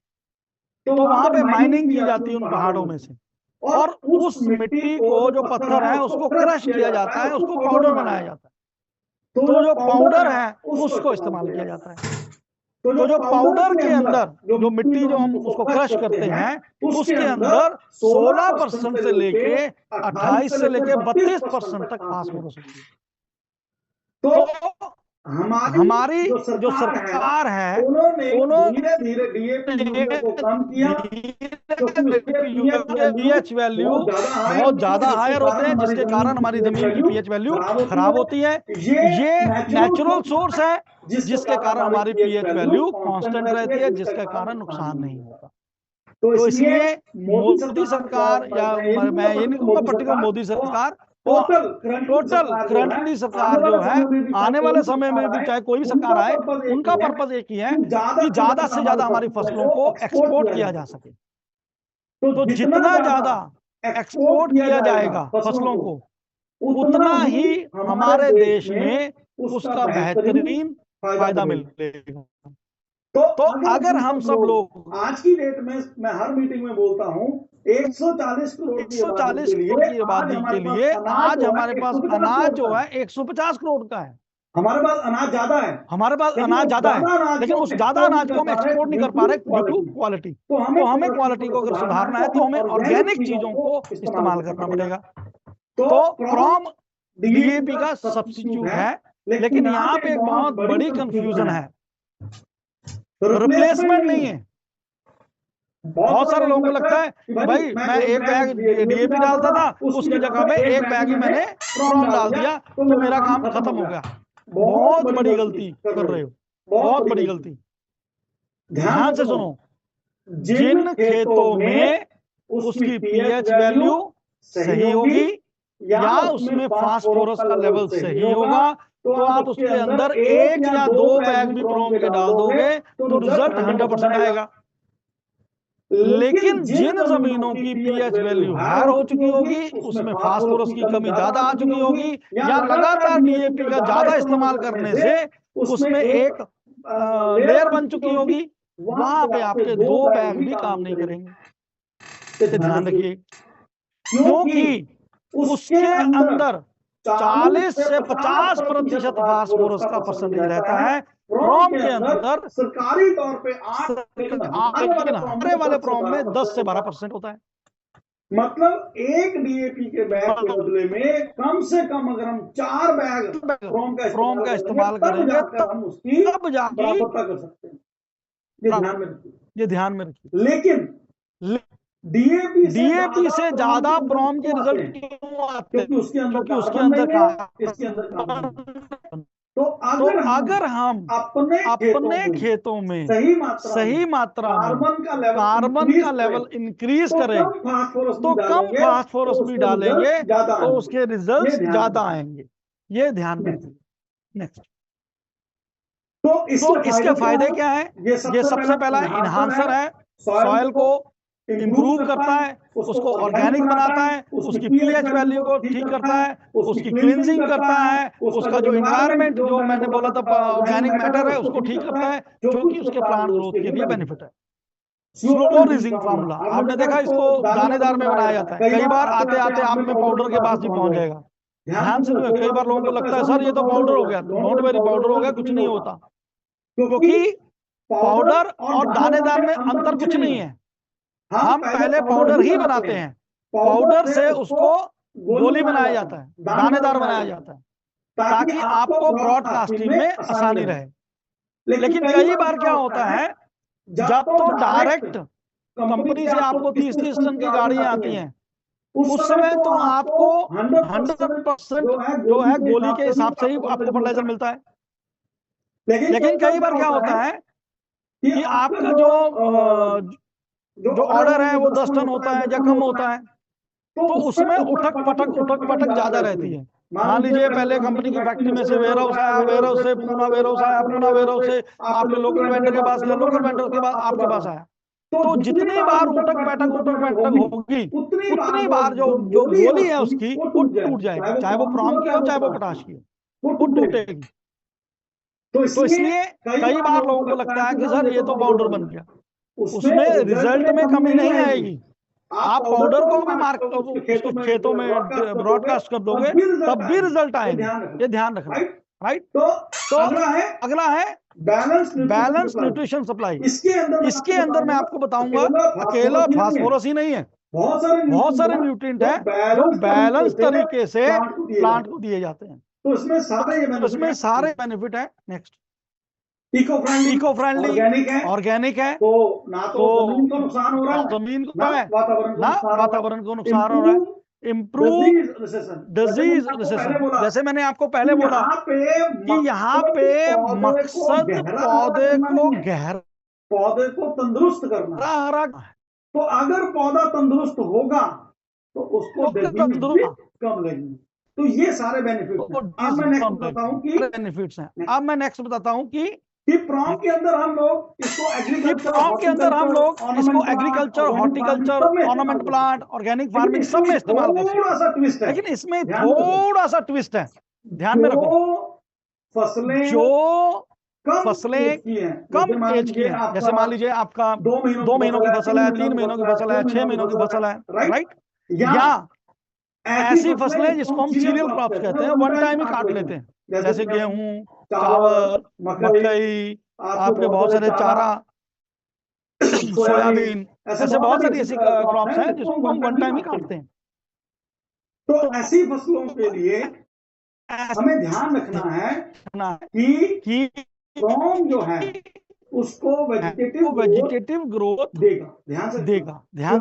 तो वहां पे माइनिंग की जाती है उन पहाड़ों में से, और उस मिट्टी को जो पत्थर है उसको क्रश किया जाता है, उसको पाउडर बनाया जाता है। तो जो पाउडर है उसको इस्तेमाल किया जाता है। तो जो पाउडर के अंदर जो मिट्टी जो हम उसको क्रश करते हैं उसके अंदर 16% से लेके 28 से लेके 32% तक फास्फोरस होती है। तो हमारी जो सरकार है उन्होंने धीरे को कम किया, पीएच वैल्यू बहुत ज्यादा हायर होते हैं जिसके कारण हमारी जमीन की पीएच वैल्यू खराब होती है। ये नेचुरल सोर्स है जिसके कारण हमारी पीएच वैल्यू कांस्टेंट रहती है, जिसके कारण नुकसान नहीं होता। तो इसलिए मोदी सरकार, या मैं ये नहीं कहूंगा पर्टिकुलर मोदी सरकार, टोटल करंटली सरकार जो है आने वाले समय में भी चाहे कोई भी सरकार आए, उनका पर्पस एक ही है कि ज्यादा से ज्यादा हमारी फसलों को एक्सपोर्ट किया जा सके। तो जितना ज्यादा एक्सपोर्ट किया जाएगा फसलों को, उतना ही हमारे देश में उसका बेहतरीन फायदा मिलेगा। तो अगर हम सब लोग आज की डेट में, मैं हर मीटिंग में बोलता हूँ, 140 करोड़ की 140 करोड़ की आबादी के लिए आज हमारे पास अनाज जो है 150 करोड़ का है। हमारे पास अनाज ज्यादा है, हमारे पास अनाज ज्यादा है, लेकिन उस ज्यादा अनाज को हम एक्सपोर्ट नहीं कर पा रहे ड्यू टू क्वालिटी। तो हमें क्वालिटी को अगर सुधारना है तो हमें ऑर्गेनिक चीजों को इस्तेमाल करना पड़ेगा। तो प्रॉम डीएपी का सब्स्टिट्यूट है, लेकिन यहाँ पे एक बहुत बड़ी कंफ्यूजन है, रिप्लेसमेंट नहीं है। बहुत सारे लोगों को लगता है कि भाई मैं एक बैग डीएपी डालता था, उसकी जगह में एक बैग ही मैंने प्रॉम डाल दिया तो मेरा काम खत्म हो गया। बहुत बड़ी गलती कर रहे हो, बहुत बड़ी गलती। ध्यान से सुनो, जिन खेतों में उसकी पीएच वैल्यू सही होगी या उसमें फास्फोरस का लेवल सही होगा, तो आप उसके अंदर 1 या 2 बैग भी प्रॉम के डाल दोगे तो रिजल्ट 100% आएगा। लेकिन जिन जमीनों की पीएच वैल्यू हायर हो चुकी होगी, उसमें फास्फोरस की कमी ज्यादा आ चुकी होगी, या लगातार डीएपी का ज्यादा इस्तेमाल करने से उसमें एक लेयर बन चुकी होगी, वहां पे आपके 2 बैग भी काम नहीं करेंगे। तो ध्यान रखिए, क्योंकि उसके अंदर 40 से 50% फास्फोरस का परसेंटेज रहता है। प्रॉम के अंदर सरकारी तौर पे 8 हमारे वाले प्रॉम में 10 से 12% होता है। मतलब एक डीएपी के बैग के बदले में कम से कम अगर हम 4 बैग प्रॉम का इस्तेमाल करेंगे तब उसकी बराबरता कर सकते हैं। ये ध्यान में रखिए। लेकिन डीएपी से ज्यादा प्रॉम के रिजल्ट क्यों आते हैं? क्योंकि उसके अंदर तो अगर हम अपने खेतों में सही मात्रा में कार्बन का लेवल इंक्रीज करें तो कम फास्फोरस भी डालेंगे तो उसके रिजल्ट्स ज्यादा आएंगे। ये ध्यान में रखिए। नेक्स्ट, तो इसके फायदे क्या है? ये सबसे पहला इन्हांसर है, सॉइल को इंप्रूव करता है, उसको ऑर्गेनिक बनाता है, उसकी पीएच वैल्यू को ठीक करता है, उसकी क्लींजिंग करता है, उसका जो एनवायरनमेंट जो मैंने बोला था ऑर्गेनिक मैटर है उसको ठीक करता है, जो कि उसके प्लांट ग्रोथ के लिए बेनिफिट है। स्लो रिजिंग फार्मूला आपने देखा, इसको दानेदार में बनाया जाता है। कई बार आते आते आप में पाउडर के पास भी पहुंच जाएगा। ध्यान से सुनिए, कई बार लोगों को लगता है सर ये तो पाउडर हो गया, नॉट वेरी पाउडर हो गया, कुछ नहीं होता, क्योंकि पाउडर और दानेदार में अंतर कुछ नहीं है। हम पहले पाउडर ही बनाते हैं, पाउडर से उसको गोली बनाया जाता है, दानेदार बनाया जाता है, ताकि आपको ब्रॉडकास्टिंग में आसानी रहे। लेकिन कई बार क्या होता है, जब तो डायरेक्ट कंपनी से आपको 30-30 टन की गाड़ियां आती हैं, उस समय तो आपको 100% जो है गोली के हिसाब से ही आपको फर्टिलाइजर मिलता है। लेकिन कई बार क्या होता है कि आपका जो ऑर्डर है वो 10 टन होता है या कम होता है, तो उसमें उठक पटक ज्यादा रहती है। मान लीजिए पहले कंपनी की फैक्ट्री में से वेयरहाउस आया, वेयरहाउस से पूना वेयरहाउस आया, पूना वेयरहाउस से आपके लोकल वेंडर के पास गया, लोकल वेंडर के बाद आपके पास आया। तो जितनी बार उठक पैटक होगी उतनी बार जो गोली है उसकी वो टूट जाएगी, चाहे वो प्रॉम की हो चाहे वो पोटाश की हो, वो टूटेगी। तो इसलिए कई बार लोगों को लगता है कि सर ये तो पाउडर बन गया, उसमें रिजल्ट में कमी नहीं आएगी। आप पाउडर को भी खेतों में ब्रॉडकास्ट कर दोगे तब भी रिजल्ट आएंगे, ये ध्यान रखना, राइट। तो अगला है बैलेंस न्यूट्रिशन सप्लाई। इसके अंदर मैं आपको बताऊंगा अकेला फास्फोरस ही नहीं है, बहुत सारे न्यूट्रिएंट हैं जो बैलेंस तरीके से प्लांट को दिए जाते हैं। तो इसमें सारे बेनिफिट है। नेक्स्ट, इको फ्रेंडली ऑर्गेनिक है, तो ना तो जमीन को नुकसान हो रहा है, जमीन को है ना वातावरण को नुकसान हो रहा है। इम्प्रूव डिजीज रेसिस्टेंस, जैसे मैंने आपको पहले बोला कि यहाँ पे मकसद पौधे को तंदुरुस्त करना, हरा। तो अगर पौधा तंदुरुस्त होगा तो उसको कम लगेगी। तो ये सारे बेनिफिट्स हैं। अब मैं नेक्स्ट बताता हूँ कि बेनिफिट्स हैं। अब मैं नेक्स्ट बताता हूँ कि प्रॉम के अंदर हम लोग इसको agriculture, horticulture, ornament plant, organic farming सब में इस्तेमाल करते हैं। लेकिन इसमें थोड़ा सा ट्विस्ट है, ध्यान में रखो। फसलें जो कम फसलें एज की हैं, कम एज की हैं, जैसे मान लीजिए आपका 2 महीनों की फसल है, 3 महीनों की फसल है, 6 महीनों की फसल है, राइट, या ऐसी फसलें जिसको हम सीरियल क्रॉप्स कहते हैं, वन टाइम ही काट लेते हैं, जैसे गेहूं, चावल, मकई, आपके बहुत सारे चारा, सोयाबीन, ऐसे बहुत सारी ऐसी क्रॉप्स हैं जिसको हम वन टाइम ही काटते हैं। तो ऐसी फसलों के लिए हमें ध्यान रखना है कि क्रॉप जो है उसको वेजिटेटिव ग्रोथ देगा। ध्यान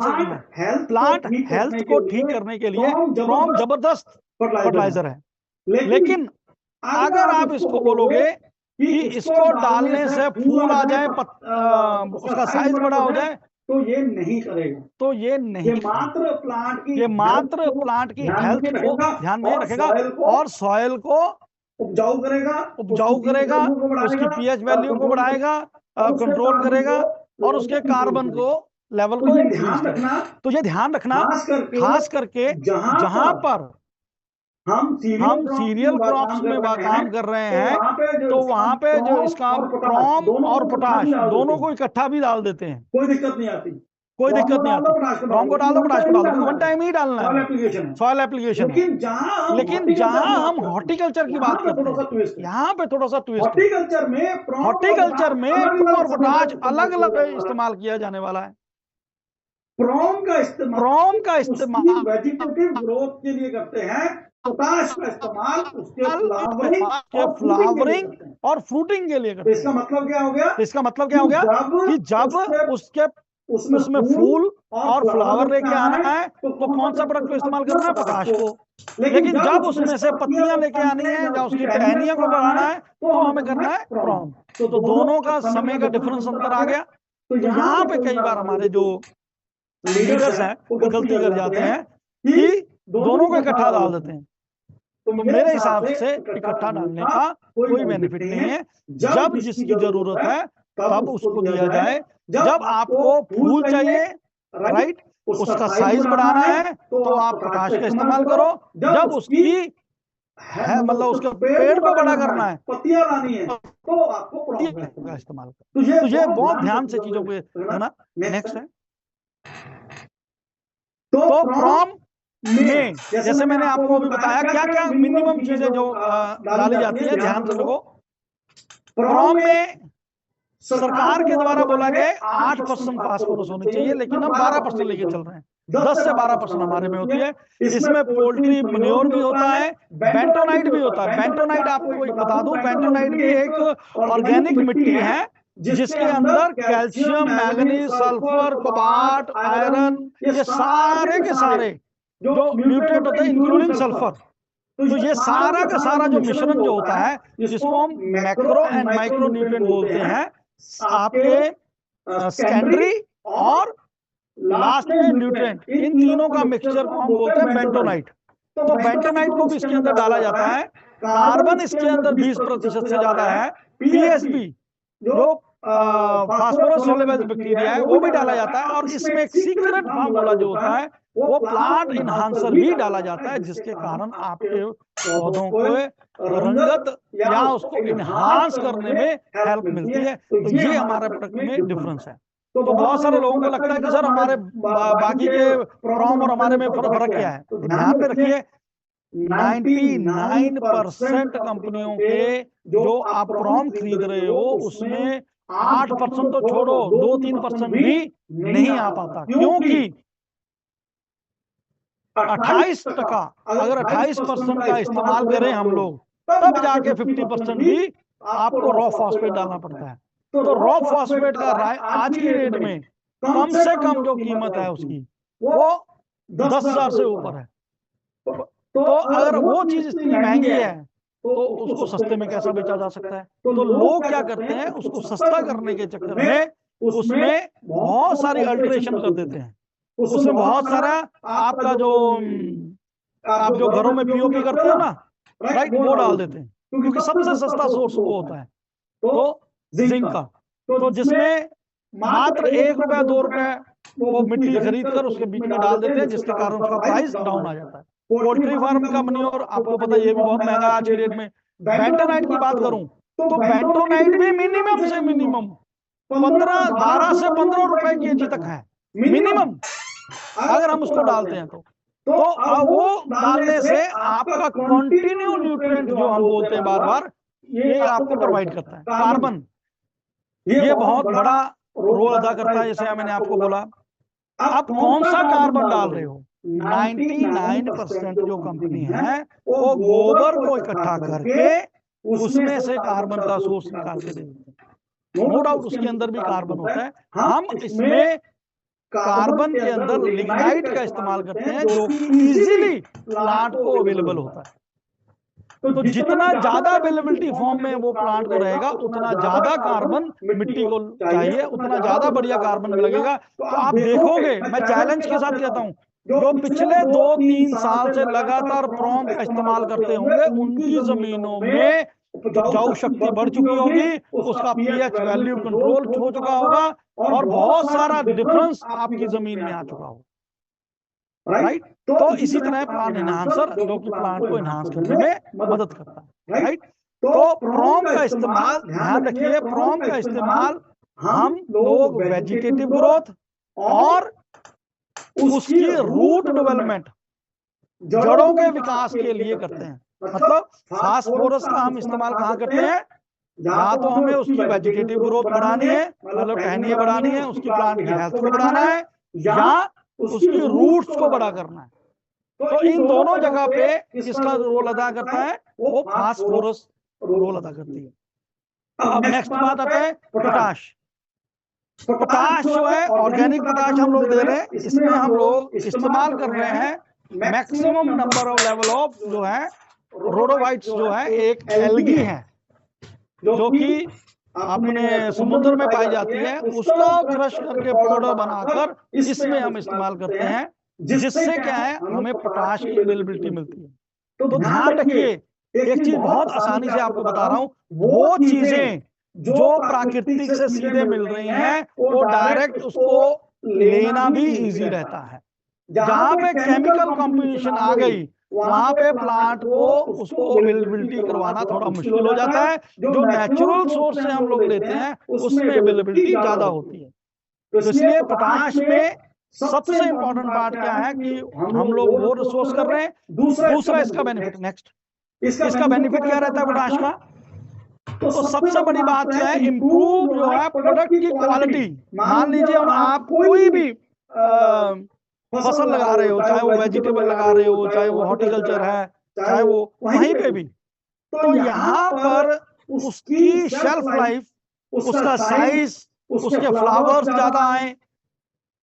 से सुनना। प्लांट हेल्थ को ठीक करने के लिए क्रॉप जबरदस्त फर्टिलाइजर है, लेकिन अगर आप इसको बोलोगे कि इसको डालने से फूल आ जाए, उसका साइज बड़ा हो जाए, तो ये नहीं करेगा। तो ये नहीं, ये मात्र प्लांट की हेल्थ को ध्यान में रखेगा और सॉइल को उपजाऊ करेगा, उसकी पीएच वैल्यू को बढ़ाएगा, कंट्रोल करेगा और उसके कार्बन को लेवल को इंक्रीज करेगा। तो ये ध्यान रखना, खास करके जहां पर हम सीरियल क्रॉप्स में काम कर रहे हैं, तो वहां पे जो इसका क्रॉम और पोटाश दोनों को इकट्ठा भी डाल देते हैं, कोई दिक्कत नहीं आती। क्रॉम को डाल दो, पोटाश को डाल दो, वन टाइम ही डालना है, सॉइल एप्लीकेशन। लेकिन जहां हम हॉर्टिकल्चर की बात करते हैं, यहाँ पे थोड़ा सा ट्विस्ट, हॉर्टिकल्चर में और पोटाश अलग अलग इस्तेमाल किया जाने वाला है। क्रॉम का इस्तेमाल वेजिटेटिव ग्रोथ के लिए करते हैं, पोटाश का इस्तेमाल उसके फ्लावरिंग और फ्रूटिंग के लिए करते हैं। इसका मतलब क्या हो गया? इसका मतलब क्या हो गया कि जब उसके उसमें फूल और फ्लावर लेके आना है तो कौन सा प्रोडक्ट को इस्तेमाल करना है? पोटाश को। लेकिन जब उसमें से पत्तियां लेके आनी है या उसकी टहनियों को बढ़ाना है तो हमें करना है क्रॉम। तो दोनों का समय का डिफरेंस अंतर आ गया। तो यहाँ पे कई बार हमारे जो लीडर्स हैं वो गलती कर जाते हैं कि दोनों को इकट्ठा डाल देते हैं। तो मेरे हिसाब से इकट्ठा डालने का कोई बेनिफिट नहीं है। जब जिसकी जरूरत है तब उसको दिया जाए। जब आपको फूल चाहिए, राइट, उसका साइज बढ़ाना है तो आप पोटाश का इस्तेमाल करो। जब उसकी है मतलब उसके पेड़ को बड़ा करना है, पत्तियां लानी है, तो आपको क्रॉप का इस्तेमाल करो। तो ये बहुत ध्यान से चीजों पे है ना। नेक्स्ट है तो क्रॉप में जैसे मैंने आपको अभी बताया क्या क्या मिनिमम चीजें जो डाली जाती है, ध्यान से देखो। क्रॉप में सरकार के द्वारा बोला गया 8% फास्फोरस होनी चाहिए, लेकिन हम 12% लेके चल रहे हैं। 10 से 12% हमारे में होती है। इसमें पोल्ट्री मन्योर भी होता है, बेंटोनाइट भी होता है। बेंटोनाइट आपको एक बता दूं, बेंटोनाइट भी एक ऑर्गेनिक मिट्टी है जिसके अंदर calcium, manganese, sulphur, cobalt, iron, ये सारे के सारे जो न्यूट्रिएंट होते हैं इंक्लूडिंग सल्फर, तो ये सारा का सारा जो मिश्रण जो होता है जिसको हम मैक्रो एंड माइक्रो न्यूट्रिएंट बोलते हैं, आपके सेकेंडरी और लास्ट में न्यूट्रिएंट, इन तीनों का मिक्सचर को हम बोलते हैं बेंटोनाइट। तो बेंटोनाइट को भी इसके अंदर डाला जाता है। कार्बन इसके अंदर 20% से ज्यादा है। पीएसबी जो फास्फोरस सोल्युबल बैक्टीरिया है वो भी डाला जाता है। और इसमें एक सीक्रेट फार्मूला जो होता है वो प्लांट इनहांसर भी डाला जाता है, जिसके कारण आपके पौधों को रंगत या उसको इनहांस करने में हेल्प मिलती है। तो ये हमारे प्रोडक्ट में डिफरेंस है। तो बहुत सारे लोगों को लगता है कि सर हमारे बाकी के क्रॉप और हमारे में फर्क क्या है। तो ध्यान में रखिए 99% कंपनियों के जो आप क्रॉप खरीद रहे हो उसमें 8% तो छोड़ो, 2-3% भी नहीं आ पाता, क्योंकि 28%, अगर 28% का इस्तेमाल करें हम लोग तब जाके 50% भी आपको रॉ फॉस्फेट डालना पड़ता है। तो रॉ फॉस्फेट का आज की डेट में कम से कम जो कीमत है उसकी वो 10,000 से ऊपर है। तो अगर वो चीज इतनी महंगी है तो उसको सस्ते में कैसा बेचा जा सकता है। तो लोग क्या करते हैं, उसको सस्ता करने के चक्कर में उसमें बहुत सारी अल्टरेशन कर देते हैं। उसमें बहुत सारा आपका जो आप जो घरों में पीओपी करते हो ना, राइट, वो डाल देते हैं, क्योंकि सबसे सस्ता सोर्स वो होता है तो जिंक का। तो जिसमें मात्र 1 रुपया 2 रुपए वो मिट्टी खरीद कर उसके बीच में डाल देते हैं, जिसके कारण उसका प्राइस डाउन आ जाता है। पोल्ट्री फार्म का मन्योर आपको पता है ये भी बहुत महंगा आज की डेट में। बेंटोनाइट की बात करूं तो बेंटोनाइट भी मिनिमम से मिनिमम 12 से 15 रुपए केजी तक है मिनिमम, अगर हम उसको डालते हैं तो वो डालने से आपका कंटिन्यू न्यूट्रिएंट जो हम बोलते हैं बार बार, ये आपको प्रोवाइड करता है। कार्बन ये बहुत बड़ा रोल अदा करता है, जैसे मैंने आपको बोला। आप कौन सा कार्बन डाल रहे हो? 99% जो कंपनी है वो गोबर को इकट्ठा करके उसमें से कार्बन का सोर्स निकाल के दे देते हैं। नो डाउट उसके अंदर भी कार्बन होता है। हम इसमें कार्बन के अंदर लिग्नाइट का इस्तेमाल करते हैं जो कि इजीली प्लांट को अवेलेबल होता है। तो जितना ज्यादा अवेलेबिलिटी फॉर्म में वो प्लांट को रहेगा उतना ज्यादा कार्बन मिट्टी को चाहिए, उतना ज्यादा बढ़िया कार्बन लगेगा। तो आप देखोगे, मैं चैलेंज के साथ कहता हूं, जो पिछले 2-3 साल से लगातार प्रॉम का इस्तेमाल करते होंगे उनकी जमीनों में उपजाऊ शक्ति बढ़ चुकी होगी, उसका पीएच वैल्यू कंट्रोल हो चुका होगा और बहुत सारा डिफरेंस आपकी जमीन में आ चुका होगा। राइट? तो इसी तरह प्लांट एनहांसर जो कि प्लांट को एनहांस करने में मदद करता है। राइट? तो प्रॉम का इस्तेमाल, ध्यान रखिए, प्रॉम का इस्तेमाल हम लोग वेजिटेटिव ग्रोथ और उसकी रूट डेवलपमेंट, जड़ों के विकास के लिए करते हैं। मतलब फास्फोरस का हम इस्तेमाल कहां करते हैं? या तो हमें उसकी वेजिटेटिव ग्रोथ बढ़ानी है, मतलब टहनियां बढ़ानी है, उसकी प्लांट की हेल्थ को बढ़ाना है, या उसकी रूट्स को बड़ा करना है। तो इन दोनों जगह पे किसका रोल अदा करता है? वो फास्फोरस रोल अदा करती है। अब नेक्स्ट बात आता है पोटाश। पोटाश जो है ऑर्गेनिक पोटाश हम लोग दे रहे हैं, इसमें हम लोग इस्तेमाल कर रहे हैं maximum number of level of जो है रोडोवाइट्स, जो है एक एल्गी है जो कि अपने समुद्र में पाई जाती है, उसका क्रश करके पाउडर बनाकर इसमें हम इस्तेमाल करते हैं, जिससे क्या है हमें पोटाश की अवेलेबिलिटी मिलती है। तो ध्यान रखिए, एक चीज बहुत आसानी से आपको बता रहा हूं, वो चीजें जो प्राकृतिक से सीधे मिल रही हैं वो डायरेक्ट उसको लेना भी इजी रहता है। जहां पे केमिकल कॉम्बिनेशन आ गई वहां पे प्लांट को उसको अवेलेबिलिटी करवाना थोड़ा मुश्किल हो जाता है। जो नेचुरल सोर्स से हम लोग लेते हैं उसमें अवेलेबिलिटी ज्यादा होती है। तो इसलिए पोटाश में सबसे इंपॉर्टेंट पार्ट क्या है कि हम लोग वो रिसोर्स कर रहे हैं। दूसरा इसका बेनिफिट, नेक्स्ट इसका बेनिफिट क्या रहता है पोटाश का? तो सबसे बड़ी बात क्या है, इंप्रूव जो है प्रोडक्ट की क्वालिटी। मान लीजिए आप कोई भी फसल लगा रहे हो, चाहे वो वेजिटेबल लगा रहे हो, चाहे वो हॉर्टिकल्चर है, चाहे वो वहीं पे भी, तो यहाँ पर उसकी शेल्फ लाइफ, उसका साइज, उसके फ्लावर्स ज्यादा आए,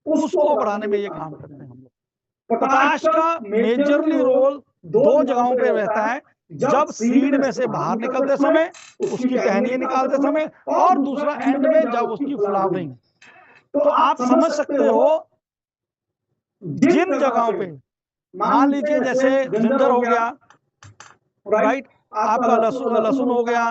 उसको बढ़ाने में ये काम करते हैं हम लोग। पोटाश का मेजरली रोल 2 जगहों पे रहता है, जब सीड में से बाहर निकलते समय, उसकी टहनियां निकालते समय, और दूसरा एंड में जब उसकी फ्लावरिंग। तो आप समझ सकते हो जिन जगहों पे, मान लीजिए जैसे जिंजर हो गया, राइट, आपका लहसुन हो गया,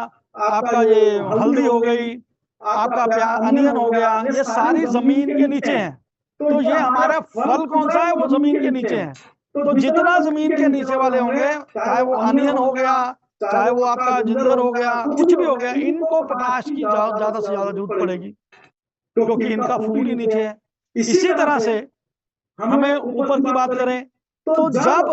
आपका ये हल्दी हो गई, आपका अनियन हो गया, ये सारी जमीन के नीचे हैं। तो ये हमारा फल कौन सा है? वो जमीन के नीचे है। तो जितना जमीन के नीचे वाले होंगे, चाहे वो अनियन हो गया, चाहे वो आपका जिंजर हो गया, कुछ भी हो गया, इनको पोटाश की ज्यादा से ज्यादा जरूरत पड़ेगी क्योंकि इनका फूड ही नीचे है। इसी तरह से हमें ऊपर की बात करें तो जब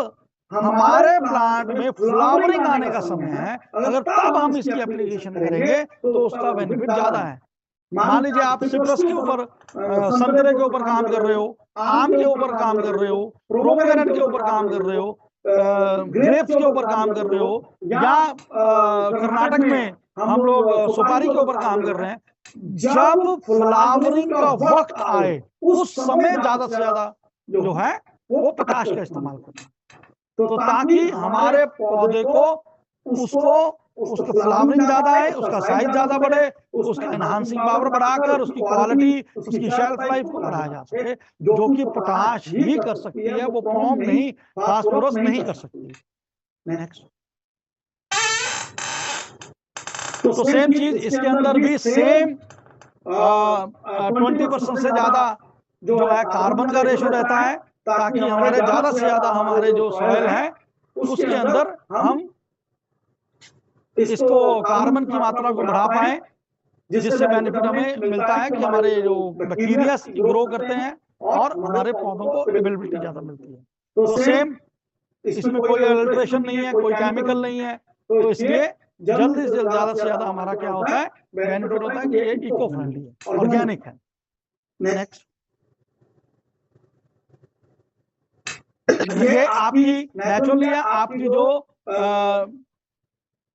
हमारे प्लांट में फ्लावरिंग आने का समय है, अगर तब हम इसकी एप्लीकेशन करेंगे तो उसका बेनिफिट ज्यादा है। मान लीजिए आप सिट्रस के ऊपर, संतरे के ऊपर काम कर रहे हो, आम के ऊपर काम कर रहे हो, पोमेग्रेनेट के ऊपर काम कर रहे हो, ग्रेप्स के ऊपर काम कर रहे हो, या कर्नाटक में हम लोग सुपारी के ऊपर काम कर रहे हैं। जब फ्लावरिंग का वक्त आए उस समय ज्यादा से ज्यादा जो है वो पोटाश का इस्तेमाल करना, तो ताकि हमारे पौधे को उसका फ्लावरिंग ज्यादा है, उसका साइज ज्यादा बढ़े, उसका एनहांसिंग पावर बढ़ाकर उसकी क्वालिटी, उसकी शेल्फ लाइफ को बढ़ाया जा सके, जो कि पोटाश ही कर सकती है, वो प्रॉम नहीं, फास्फोरस नहीं कर सकती। नेक्स्ट, तो सेम चीज इसके अंदर भी सेम 20% से ज्यादा जो है कार्बन का रेशो रहता है, ताकि हमारे ज्यादा से ज्यादा हमारे जो सॉइल है उसके अंदर हम इसको कार्बन की मात्रा को बढ़ा पाए, जिससे बेनिफिट हमें मिलता है कि हमारे जो बैक्टीरिया ग्रो करते हैं और हमारे पौधों को एबिलिटी ज्यादा मिलती है। तो सेम इसमें कोई अल्ट्रेशन नहीं है, कोई केमिकल नहीं है, तो इसलिए जल्दी से ज्यादा हमारा क्या होता है, बेनिफिट होता है कि ये इको फ्रेंडली है, ऑर्गेनिक है। नेक्स्ट, ये आपकी नेचुरली है, आपकी जो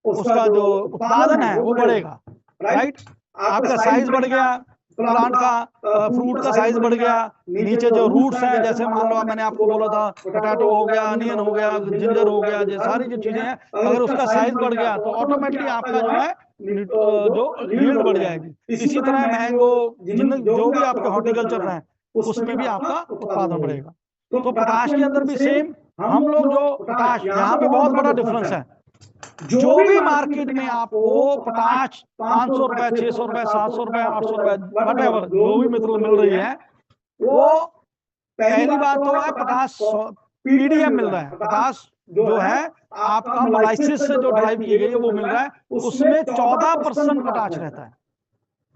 उसका जो उत्पादन है वो बढ़ेगा, राइट। आपका साइज बढ़ गया, प्लांट का फ्रूट का साइज बढ़ गया, नीचे जो रूट्स हैं, जैसे मान लो मैंने आपको बोला था पोटैटो हो गया, अनियन हो गया, जिंजर हो गया, ये सारी जो चीजें हैं, अगर उसका साइज बढ़ गया तो ऑटोमेटिकली आपका जो है जो यील्ड बढ़ जाएगी। इसी तरह मैंगो, जो भी आपके हॉर्टिकल्चर है उसमें भी आपका उत्पादन बढ़ेगा। तो पोटाश के अंदर भी सेम, हम लोग जो पोटाश, यहाँ पे बहुत बड़ा डिफरेंस है। जो भी मार्केट में आपको पोटाश 500 रुपए, 600 रुपए, 700 रुपए, 800 रुपए, वटएवर जो भी मतलब मिल रही है, वो पहली बात तो है पोटाश पीडीएम मिल रहा है। पोटाश जो है आपका मोलाइसिस से जो ड्राइव की गई है वो मिल रहा है, उसमें 14% पोटाश रहता है।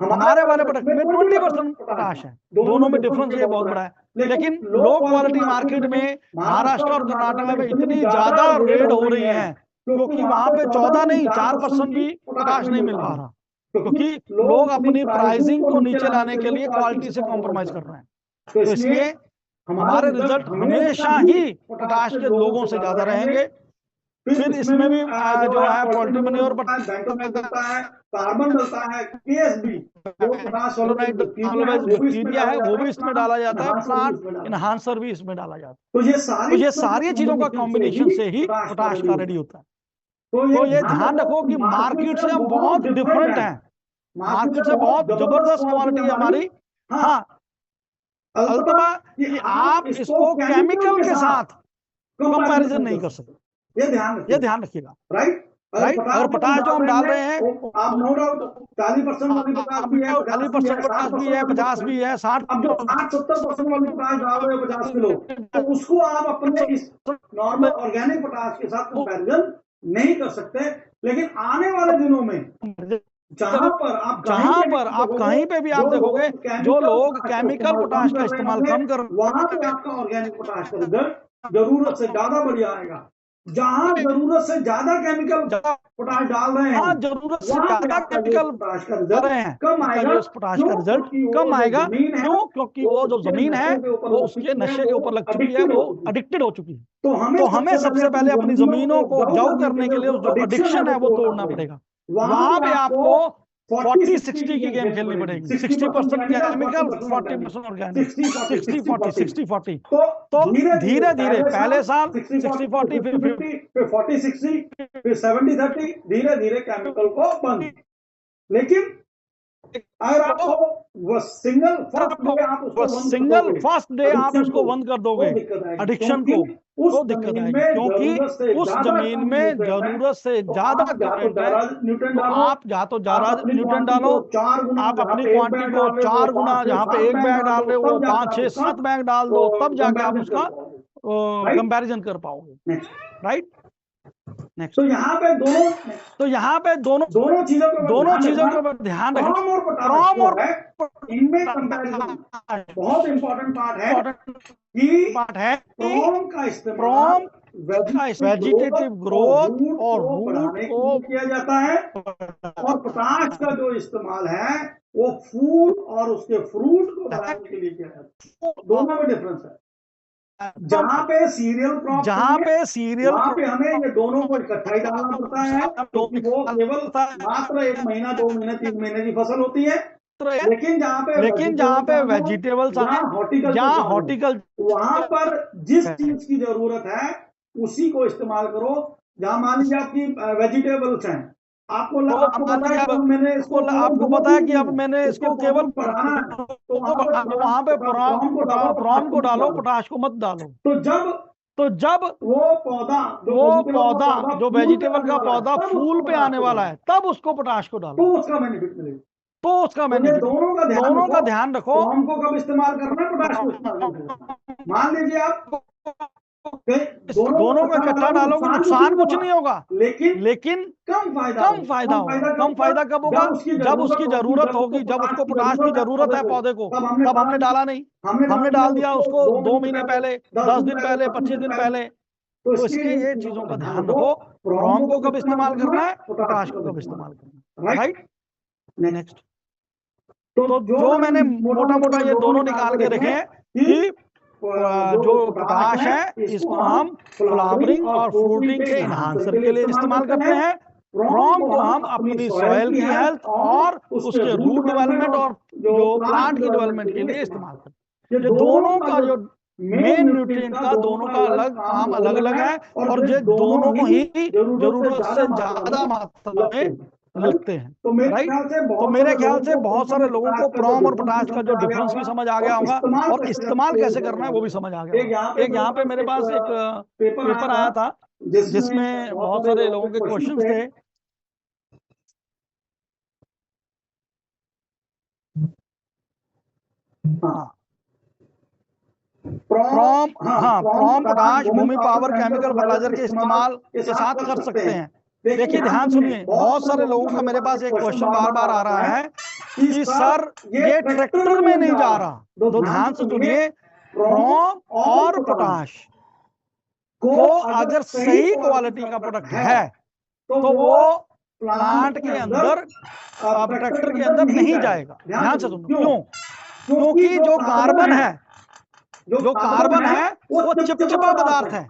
हमारे वाले प्रोडक्ट में 20% पोटाश है, दोनों में डिफरेंस ये बहुत बड़ा है। लेकिन लो क्वालिटी मार्केट में महाराष्ट्र और कर्नाटक में इतनी ज्यादा रेड हो रही है क्योंकि वहां पे 14 नहीं 4% भी पोटाश नहीं मिल पा रहा, क्योंकि लोग अपनी प्राइसिंग को नीचे लाने के लिए क्वालिटी से कॉम्प्रोमाइज कर रहे हैं। तो इसलिए हमारे रिजल्ट हमेशा ही पोटाश के लोगों से ज्यादा रहेंगे। फिर इसमें भी जो है पोल्ट्री मैन्योर बनता है, कार्बन डलता है, पीएसबी बैक्टीरिया है वो भी इसमें डाला जाता है, प्लांट इनहांसर भी इसमें डाला जाता है। तो ये सारी चीजों का कॉम्बिनेशन से ही पोटाश का रेडी होता है। तो ये ध्यान रखो कि मार्केट से हम बहुत डिफरेंट हैं, मार्केट से बहुत जबरदस्त क्वालिटी हमारी। हाँ, अलबत्ता कि आप इसको केमिकल के साथ कंपैरिजन नहीं कर सकते, ये ध्यान रखिएगा, राइट। और पोटाश जो हम डाल रहे हैं, आप नो डाउट 40% वाली पोटाश भी है, 40% पोटाश भी है, 50 भी है, 60-70% वाली पोटाश डाल रहे हो 50 किलो, तो उसको आप अपने इस नॉर्मल ऑर्गेनिक पोटाश के साथ कंपैरिजन नहीं कर सकते। लेकिन आने वाले दिनों में जहां पर आप कहीं पे भी आप देखोगे जो लोग केमिकल पोटाश का इस्तेमाल कम कर, वहां पे आपका ऑर्गेनिक पोटाश का रिजल्ट जरूरत से ज्यादा बढ़िया आएगा। जहां जरूरत से ज्यादा केमिकल पोटाश डाल रहे हैं, जरूरत से ज्यादा केमिकल पोटाश का रिजल्ट कम आएगा, पोटाश का रिजल्ट कम आएगा। क्यों? क्योंकि वो जो जमीन है वो उसके नशे के ऊपर लग चुकी है, वो एडिक्टेड हो चुकी है। तो हमें सबसे पहले अपनी जमीनों को उपजाऊ करने के लिए जो एडिक्शन है वो तोड़ना पड़ेगा। वहां पे आपको 40-60 की गेम खेलनी पड़ेगी, 60% केमिकल, 40% ऑर्गेनिक, 60-40, 60-40। तो धीरे धीरे पहले साल 60-40, फिर 40-60, फिर 70-30, धीरे धीरे केमिकल को बंद। लेकिन अगर आपको सिंगल फर्स्ट डे आप उसको बंद कर दोगे एडिक्शन को, तो दिक्कत आएगी, क्योंकि उस जमीन में जरूरत से ज्यादा कंटेंट है। तो आप या तो ज्यादा न्यूट्रिएंट डालो, आप अपनी क्वांटिटी को 4 गुना, जहाँ पे 1 बैग डाल रहे हो वो 5, 6, 7 बैग डाल दो, तब जाके आप उसका कंपैरिजन कर पाओगे, राइट। नेक्स्ट, तो यहाँ पे दोनों चीजों का ध्यान रखें। क्रॉम और इनमें कंपैरिजन बहुत इंपॉर्टेंट पार्ट है क्रॉम का इस्तेमाल वेजिटेटिव ग्रोथ और रूट को किया जाता है, और पोटाश का जो इस्तेमाल है वो फूल और उसके फ्रूट को बढ़ाने के लिए किया जाता है। दोनों में डिफरेंस है। जहाँ पे सीरियल क्रॉप, वहाँ पे हमें ये दोनों को इकट्ठा ही डालना पड़ता है, क्योंकि वो केवल मात्र 1 महीना, 2 महीने, 3 महीने की फसल होती है। लेकिन जहाँ पे वेजिटेबल्स या हॉर्टिकल्चर, वहां पर जिस चीज की जरूरत है उसी को इस्तेमाल करो। जहाँ मान लीजिए आपकी वेजिटेबल्स हैं, आपको पता है कि अब मैंने इसको केवल बढ़ाना है, तो वहां पे प्रॉम को डालो, पोटाश को मत डालो। तो जब वो पौधा जो वेजिटेबल का पौधा फूल पे आने वाला है, तब उसको पोटाश को डालो, तो उसका बेनिफिट मिलेगा। दोनों का ध्यान रखो। हमको कब इस्तेमाल करना है पोटाश को इस्तेमाल करना। मान लीजिए आप दोनों को इकट्ठा डालोगे नुकसान कुछ नहीं होगा, लेकिन कम फायदा होगा। कम फायदा कब होगा? जब उसकी जरूरत होगी, जब उसको पोटाश की जरूरत है पौधे को, तब हमने डाला नहीं। हमने डाल दिया उसको 2 महीने पहले, 10 दिन पहले, 25 दिन पहले। तो इसलिए ये चीजों का ध्यान रखो। प्रोम को कब इस्तेमाल करना है, पोटाश को कब इस्तेमाल करना है, राइट। नेक्स्ट, तो जो मैंने मोटा मोटा ये दोनों निकाल के रखे हैं कि जो पोटाश है इसको हम फ्लावरिंग और फ्रूटिंग के इन्हांसर के लिए इस्तेमाल करते हैं। प्रोम को हम अपनी सॉइल की हेल्थ और उसके रूट डेवलपमेंट और जो प्लांट की डेवलपमेंट के लिए इस्तेमाल करते हैं। ये दोनों का जो मेन न्यूट्रिएंट का दोनों का अलग काम अलग अलग है, और ये दोनों को ही जरूरत से ज्यादा मात्रा में लगते हैं, राइट। तो मेरे ख्याल से बहुत सारे लोगों को प्रोम और पोटाश का जो डिफरेंस भी समझ आ गया होगा, और इस्तेमाल कैसे करना है वो भी समझ आ गया। एक यहाँ पे मेरे पास एक पेपर आया था जिसमें बहुत सारे लोगों के क्वेश्चंस थे। प्रोम पोटाश भूमि पावर केमिकल फर्टिलाइजर के इस्तेमाल के साथ कर सकते हैं। देखिए ध्यान सुनिए, बहुत सारे लोगों का मेरे पास एक क्वेश्चन बार बार आ रहा है कि सर ये ट्रैक्टर में नहीं जा रहा। तो ध्यान से सुनिए, प्रोम और पोटाश को अगर सही क्वालिटी का प्रोडक्ट है तो वो प्लांट के अंदर, ट्रैक्टर के अंदर नहीं जाएगा। ध्यान से सुनिए, क्यों? क्योंकि जो कार्बन है वो चिपचिपा पदार्थ है।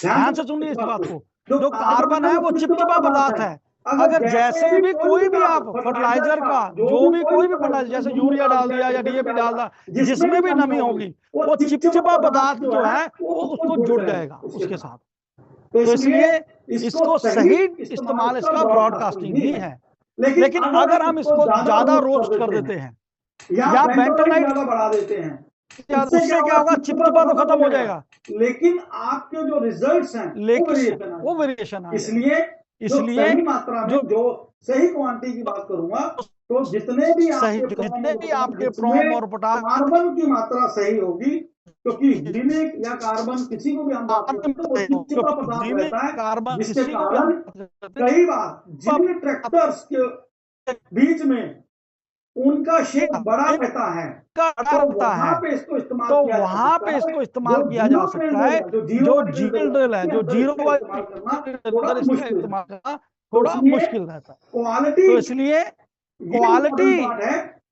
ध्यान से सुनिए इस बात को, जो कार्बन है वो चिपचिपा पदार्थ है। अगर जैसे भी कोई भी आप फर्टिलाइजर का जो भी कोई भी फर्टिलाइजर, जैसे यूरिया डाल दिया या डीएपी डाल दिया, जिसमें भी नमी होगी वो चिपचिपा पदार्थ जो है वो उसको जुड़ जाएगा उसके साथ। तो इसलिए इसको सही इस्तेमाल इसका ब्रॉडकास्टिंग ही है। लेकिन अगर हम इसको ज्यादा रोस्ट कर देते हैं या बेंटोनाइट बढ़ा देते हैं, उससे क्या होगा? चिपचिपा तो खत्म हो जाएगा, लेकिन आपके जो रिजल्ट्स हैं वो वेरिएशन है। इसलिए मात्रा में जो सही क्वांटिटी की बात करूंगा, तो जितने भी आपके प्रोम और पोटाश कार्बन की मात्रा सही होगी, क्योंकि यूरिक या कार्बन किसी को भी हम बात करते हैं तो वो चिपचिपा पदार्थ रहता है, जिसके कारण कई बार जिन ट्रैक्टर्स के बीच में उनका शेप बड़ा रहता है, तो वहां पे इसको इस्तेमाल किया जा सकता है। जो जीरो ड्रिल है, जो जीरो इस्तेमाल करना थोड़ा मुश्किल रहता है। तो इसलिए क्वालिटी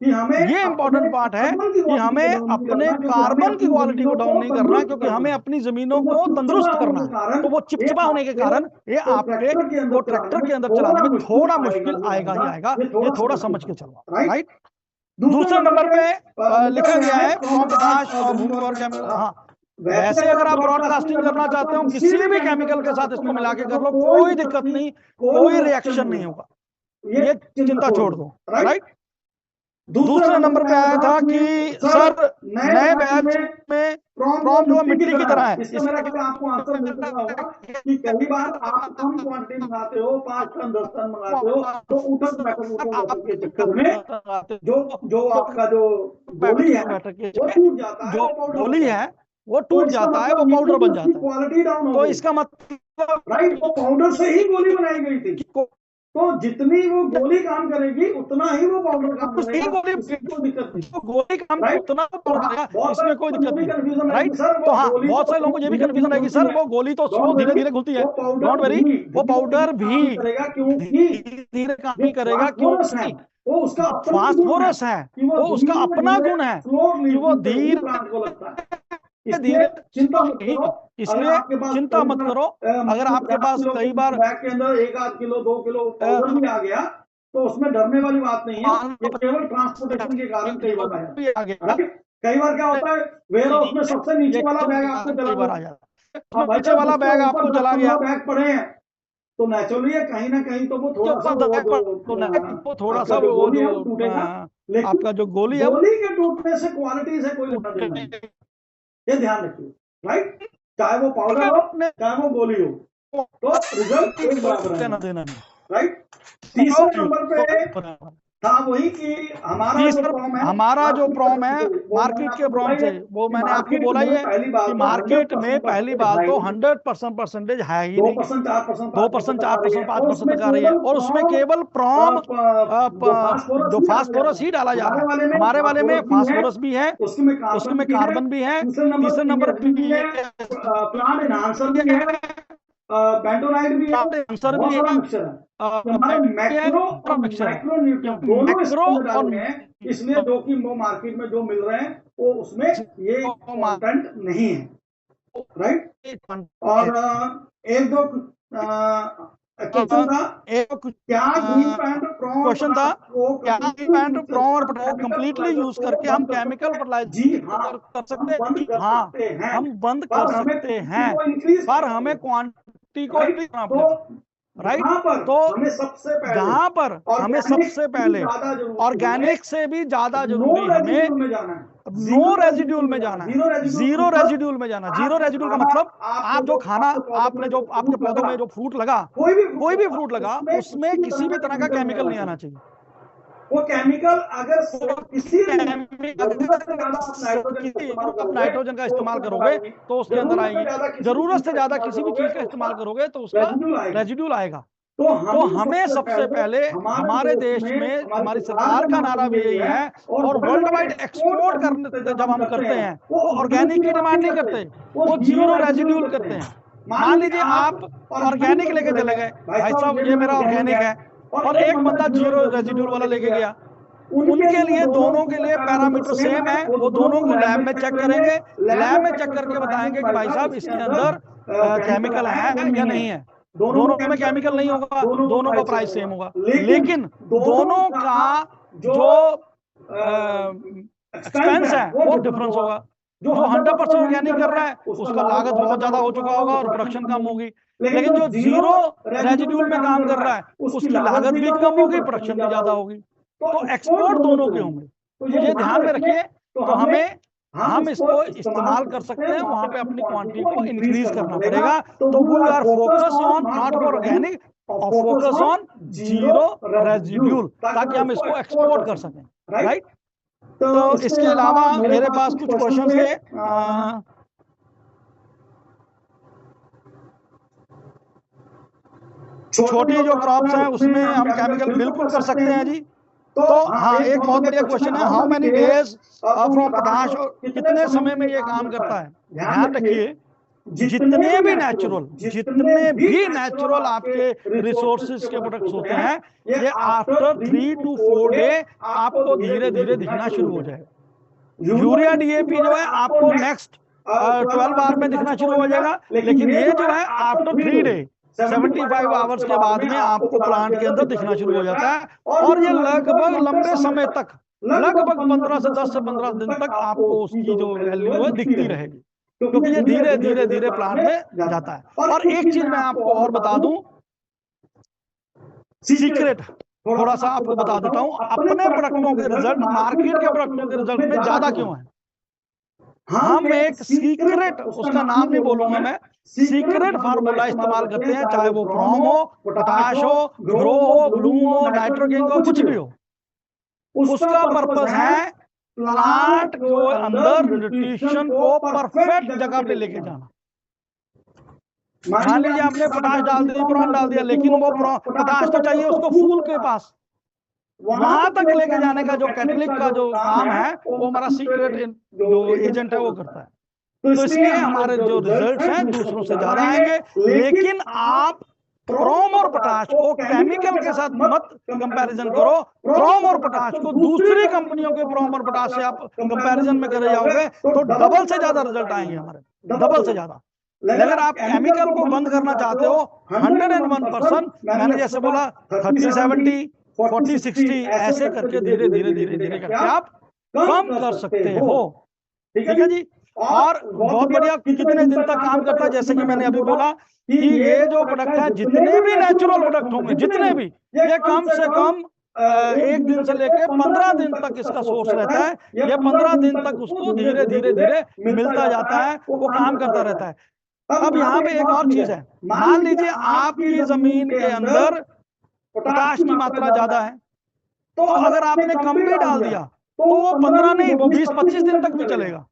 ये इंपॉर्टेंट पार्ट है कि हमें अपने कार्बन की क्वालिटी को डाउन नहीं करना, क्योंकि हमें अपनी जमीनों को तंदुरुस्त करना है। तो वो चिपचिपा होने के कारण ये आपके वो ट्रैक्टर के अंदर चलाने में थोड़ा मुश्किल आएगा ही आएगा। ये थोड़ा समझ के चलो, राइट। दूसरे नंबर पे लिखा गया है प्रोम पोटाश और भूमि पावर केमिकल। हाँ, वैसे अगर आप ब्रॉडकास्टिंग करना चाहते हो किसी भी केमिकल के साथ इसको मिला के कर लो, कोई दिक्कत नहीं, कोई रिएक्शन नहीं होगा, ये चिंता छोड़ दो, राइट। दूसरे नंबर पे आया था कि सर नए बैच में प्रोम जो मिट्टी की तरह है, इसमें आपको आंसर मिलता होगा कि कई बार आप कम क्वांटिटी मंगाते हो, 5 टन 10 टन मंगाते हो, तो उठक बैठक के चक्कर में जो आपका जो गोली है वो टूट जाता है, जो गोली है वो टूट जाता है, वो पाउडर बन जाता है, क्वालिटी डाउन हो। तो इसका मतलब, राइट, वो पाउडर से ही गोली बनाई गई थी, तो जितनी वो गोली काम करेगी उतना ही वो पाउडर काम करेगा, कोई दिक्कत नहीं। गोली काम उतना पाउडर, इसमें कोई दिक्कत नहीं, राइट। तो हाँ, बहुत सारे लोगों को ये भी कंफ्यूजन है कि सर वो गोली तो धीरे धीरे घुलती है। डोंट वरी, वो पाउडर भी धीरे धीरे काम ही करेगा, क्योंकि वो उसका फास्फोरस है, वो उसका अपना गुण है कि वो धीरे चिंता मत करो। इसलिए चिंता मत करो, अगर आपके पास कई बार बैग के अंदर 1-8 किलो 2 किलो पाउडर भी आ गया तो उसमें डरने वाली बात नहीं है, ये केवल ट्रांसपोर्टेशन के कारण कई बार आ गया। कई बार क्या होता है, वेयर हाउस में सबसे नीचे वाला बैग आपको चला गया, नीचे वाला बैग आपको चला गया, बैग पड़े हैं, तो नेचुरली कहीं ना कहीं तो वो थोड़ा सा वो टूटेगा, लेकिन आपका जो गोली है, गोली के टूटने से क्वालिटी से कोई लेना देना नहीं, ये ध्यान रखिए, राइट। चाहे वो पाउडर हो चाहे वो गोली हो, तो रिजल्ट एक बराबर है, राइट। तीसरे नंबर पे था वही कि हमारा जो प्रॉम है, हमारा जो प्रॉम है वो मार्केट के प्रॉम से, वो मैंने आपको मार्केट बोला ही है पहली बात कि तो मार्केट में 100% पहली बात तो है 100% परसेंटेज है ही नहीं। 2%, 4%, 2%, 4%, 5% उसमें तक आ रही है, और उसमें केवल प्रॉम जो फास्फोरस ही डाला जा रहा है। हमारे वाले में फास्फोरस भी है, उसमें कार्बन भी है, तीसरे नंबर प्लांट एनहांसर भी है, बेंटोनाइट भी है, आंसर बहुत भी सारा है, मिक्सचर है। तो हमारे मैक्रो और मिक्सर है, माइक्रो न्यूट्रिएंट दोनों इसके मैक्रो अंदर और डाले हैं, इसलिए जो कि वो मार्केट में जो मिल रहे हैं वो उसमें ये कंटेंट नहीं है, राइट। और एक दो क्वेश्चन था, क्या ग्रीन पैंट क्वेश्चन था, क्या पैंट प्रॉम और को कंप्लीटली यूज करके हम केमिकल फर्टिलाइजर कर सकते हैं? जी हाँ, हम बंद कर सकते हैं, पर हमें क्वांटिटी को increase करना पड़ेगा, राइट। तो जहां पर हमें सबसे पहले ऑर्गेनिक से भी ज्यादा जरूरी हमें नो रेजिड्यूल में जाना है, जीरो रेजिड्यूल में जाना। जीरो रेजिड्यूल का मतलब आप जो खाना, आपने जो आपके पौधों में जो फ्रूट लगा, कोई भी फ्रूट लगा, उसमें किसी भी तरह का केमिकल नहीं आना चाहिए। वो केमिकल अगर किसी आप नाइट्रोजन का इस्तेमाल करोगे तो उसके अंदर आएगी, जरूरत से ज्यादा किसी भी चीज का इस्तेमाल करोगे तो उसका रेजिड्यूल आएगा। तो हमें सबसे पहले हमारे देश में हमारी सरकार का नारा भी यही है, और वर्ल्ड वाइड एक्सपोर्ट करने जब हम करते हैं, वो ऑर्गेनिक की डिमांड नहीं करते, वो जीरो रेजिड्यूल करते हैं। मान लीजिए आप ऑर्गेनिक लेके चले गए, भाई साहब ये मेरा ऑर्गेनिक है, और एक बंदा जीरो रेजिड्यूल वाला लेके गया, उनके लिए दोनों के लिए पैरामीटर सेम है, वो दोनों को लैब में चेक करेंगे, लैब में चेक करके बताएंगे कि भाई साहब इसके अंदर केमिकल है या नहीं है। दोनों में केमिकल नहीं होगा, दोनों का प्राइस सेम होगा, लेकिन दोनों का जो एक्सपेंस है वो डिफरेंस होगा। जो 100% ऑर्गेनिक कर रहा है उसका लागत बहुत ज्यादा हो चुका होगा और प्रोडक्शन कम होगी, लेकिन जो जीरो रेजिड्यूल में काम कर रहा है उसकी लागत भी कम होगी, प्रोडक्शन भी ज्यादा होगी। तो एक्सपोर्ट दोनों के होंगे, तो ये ध्यान में रखिए। तो हम इसको इस्तेमाल कर सकते हैं, वहां पे अपनी क्वांटिटी को इंक्रीज करना पड़ेगा। तो we are focus on not for organic और फोकस ऑन जीरो रेजिड्यूल, ताकि हम इसको एक्सपोर्ट कर सकें, राइट। तो इसके अलावा मेरे पास कुछ क्वेश्चन थे। छोटी जो क्रॉप्स हैं उसमें हम केमिकल बिल्कुल कर सकते हैं जी। तो हाँ, एक बहुत बढ़िया क्वेश्चन है, how many days from potash, कितने समय में ये काम करता है। ध्यान रखिए, जितने भी नेचुरल आपके रिसोर्सेज के प्रोडक्ट्स होते हैं, ये आफ्टर 3 to 4 डे आपको धीरे धीरे दिखना शुरू हो जाएगा। यूरिया डीएपी जो है आपको नेक्स्ट 12 आवर में दिखना शुरू हो जाएगा, लेकिन ये जो है आफ्टर 3 डे 75 आवर्स के बाद में आपको प्लांट के अंदर दिखना शुरू हो जाता है, और ये लगभग लंबे समय तक, लगभग 15 से 10 से 15 दिन तक आपको उसकी जो वैल्यू है दिखती रहेगी, क्योंकि ये धीरे धीरे धीरे प्लांट में जाता है। और एक चीज मैं आपको और बता दूं, सीक्रेट थोड़ा सा आपको बता देता हूं, अपने प्रोडक्टों के रिजल्ट मार्केट के प्रोडक्टों के रिजल्ट में ज्यादा क्यों है। हम एक सीक्रेट, उसका नाम नहीं बोलूंगा मैं, सीक्रेट फार्मूला इस्तेमाल करते हैं, चाहे वो प्रॉम हो, पोटाश हो, ग्रो हो, ब्लूम हो, नाइट्रोकिंग हो, कुछ भी हो। उसका पर्पस है प्लांट को अंदर न्यूट्रिशन को परफेक्ट जगह पे लेके जाना। मान लीजिए आपने पोटाश डाल दिया, प्रॉम डाल दिया, लेकिन वो पोटाश तो चाहिए उसको फूल के पास, वहां तक लेके जाने का जो कैटलिक का जो काम है वो हमारा सीक्रेट जो एजेंट है वो करता है। तो इसलिए हमारे जो रिजल्ट्स हैं दूसरों से ज्यादा आएंगे, लेकिन आप प्रोम और पोटाश को केमिकल के साथ मत कंपैरिजन करो। प्रोम और पोटाश को दूसरी कंपनियों के प्रोम और पोटाश से आप कंपैरिजन में करे जाओगे तो डबल से ज्यादा रिजल्ट आएंगे हमारे, डबल से ज्यादा। अगर आप केमिकल को बंद करना चाहते हो 101%, मैंने जैसे बोला 30-70 40-60 ऐसे करके धीरे धीरे धीरे धीरे करके आप कम कर सकते हो, ठीक है जी। और बहुत बढ़िया, कितने दिन तक काम करता है, जैसे कि मैंने अभी बोला कि ये जो प्रोडक्ट है, जितने भी नेचुरल प्रोडक्ट होंगे, जितने भी, ये कम से कम 1 दिन से लेकर 15 दिन तक इसका सोर्स रहता है। ये 15 दिन तक उसको धीरे धीरे धीरे मिलता जाता है, वो काम करता रहता है। अब यहाँ पे एक और चीज है, मान लीजिए आपकी जमीन के अंदर पोटाश की मात्रा ज्यादा है, तो अगर आपने कम भी डाल दिया तो वो 15 नहीं, वो 20-25 दिन तक भी चलेगा,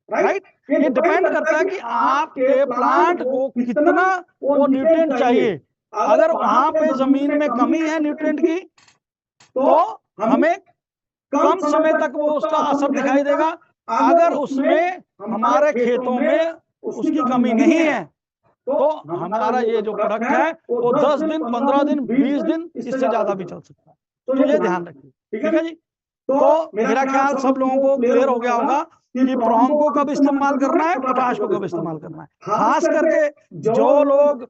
राइट। ये डिपेंड करता है कि आपके प्लांट को कितना वो न्यूट्रिएंट चाहिए। अगर वहां पे जमीन में कमी है न्यूट्रिएंट की तो हमें कम समय तक वो उसका असर दिखाई देगा। अगर उसमें हमारे खेतों में उसकी कमी नहीं है तो हमारा ये जो प्रोडक्ट है वो 10 दिन, 15 दिन, 20 दिन इससे ज्यादा भी चल सकता है। तो ये ध्यान रखिए, ठीक है जी। तो मेरा ख्याल सब लोगों को क्लियर हो गया होगा कि प्रोम को कब इस्तेमाल करना है, पोटाश को कब इस्तेमाल करना है। खास करके जो लोग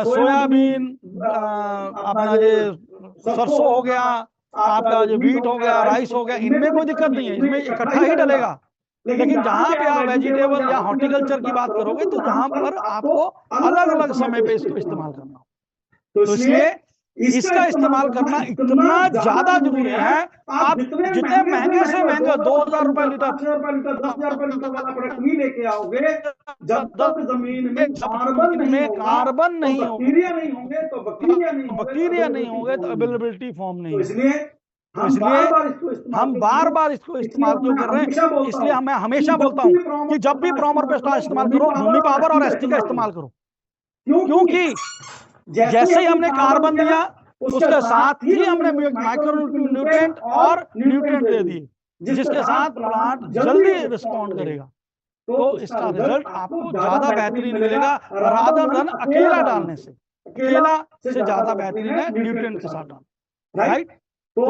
सोयाबीन, अपना ये सरसों हो गया, आपका जो व्हीट हो गया, राइस हो गया, इनमें कोई दिक्कत नहीं है, इसमें इकट्ठा ही डलेगा। लेकिन जहां पे आप वेजिटेबल या हॉर्टिकल्चर की बात करोगे तो जहां पर आपको अलग अलग समय पे इसको इस्तेमाल करना हो, तो इसलिए इसका इस्तेमाल करना इतना ज्यादा जरूरी है। आप जितने महंगे से महंगा 2000 रुपए लीटर, 10,000 रुपए लीटर वाला प्रोडक्ट नहीं लेके आओगे, जब तक जमीन में कार्बन नहीं होगा, बैक्टीरिया नहीं होंगे तो अवेलेबिलिटी फॉर्म नहीं होगी। इसलिए हम बार बार इसको इस्तेमाल क्यों कर रहे हैं, इसलिए मैं हमेशा बोलता हूँ कि जब भी प्रोमर पेस्ट का इस्तेमाल करो, भूमि पावर और एसटी का इस्तेमाल करो, क्योंकि जैसे ही हमने कार्बन दिया उसके साथ ही हमने माइक्रो न्यूट्रिएंट और न्यूट्रिएंट दे दिए, जिसके साथ प्लांट जल्दी रिस्पॉन्ड करेगा। तो इसका रिजल्ट आपको ज्यादा बेहतरीन मिलेगा रादर देन अकेला डालने से। अकेला से ज्यादा बेहतरीन है न्यूट्रिएंट के साथ डालना, राइट। तो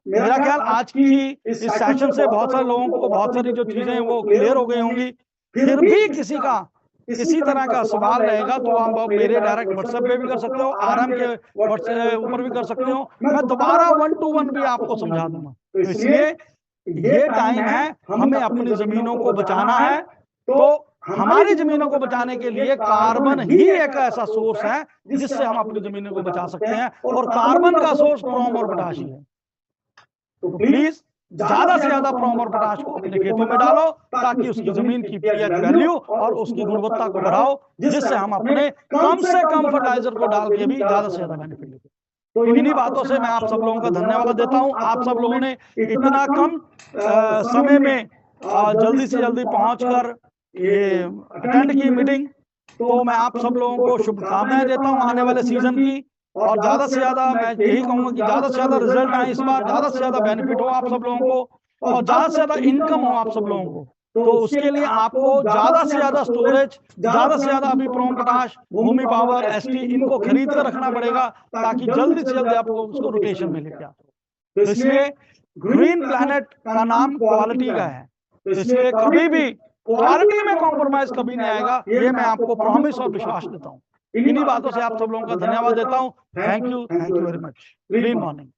मेरा ख्याल आज की इस सेशन से बहुत सारे लोगों को बहुत सारी जो चीजें हैं वो क्लियर हो गई होंगी। फिर भी किसी का इसी तरह का सवाल रहेगा तो आप मेरे डायरेक्ट व्हाट्सएप पे भी कर सकते हो, आरएम के व्हाट्सएप ऊपर भी कर सकते हो, मैं दोबारा 1-to-1 भी आपको समझा दूंगा। तो इसलिए ये टाइम है, हमें अपनी जमीनों को बचाना है। तो हमारी जमीनों को बचाने के लिए कार्बन ही एक ऐसा सोर्स है जिससे हम अपनी जमीनों को बचा सकते हैं, और कार्बन का सोर्स प्रोम और पोटाश ही है। तो प्लीज ज्यादा से ज्यादा प्रोम और पोटाश को अपने खेतों में डालो ताकि उसकी जमीन की पीएच वैल्यू और उसकी गुणवत्ता को बढ़ाओ, जिससे हम अपने कम से कम फर्टिलाइजर को डाल के भी ज्यादा से ज्यादा बेनिफिट लेते। तो इन्हीं बातों से मैं आप सब लोगों का धन्यवाद देता हूं। आप सब लोगों ने इतना कम समय में जल्दी से जल्दी पहुंचकर ये अटेंड की मीटिंग, तो मैं आप सब लोगों को शुभकामनाएं देता हूं आने वाले सीजन की। और ज्यादा से ज्यादा मैं यही कहूंगा कि ज्यादा से ज्यादा रिजल्ट आए इस बार, ज्यादा से ज्यादा बेनिफिट हो आप सब लोगों को, और ज्यादा से ज्यादा इनकम हो आप सब लोगों को। तो उसके लिए आपको ज्यादा से ज्यादा स्टोरेज, ज्यादा से ज्यादा अभी प्रोम पोटाश, भूमि पावर, एसटी इनको खरीद कर रखना पड़ेगा ताकि जल्दी से जल्दी आपको उसको रोटेशन में लेके आओ। तो इसलिए ग्रीन प्लैनेट का नाम क्वालिटी का है, तो इसलिए कभी भी क्वालिटी में कॉम्प्रोमाइज कभी नहीं आएगा, ये मैं आपको प्रॉमिस और विश्वास देता हूँ। इन्हीं बातों से आप सब लोगों का धन्यवाद देता हूँ। Thank you very much. Green morning.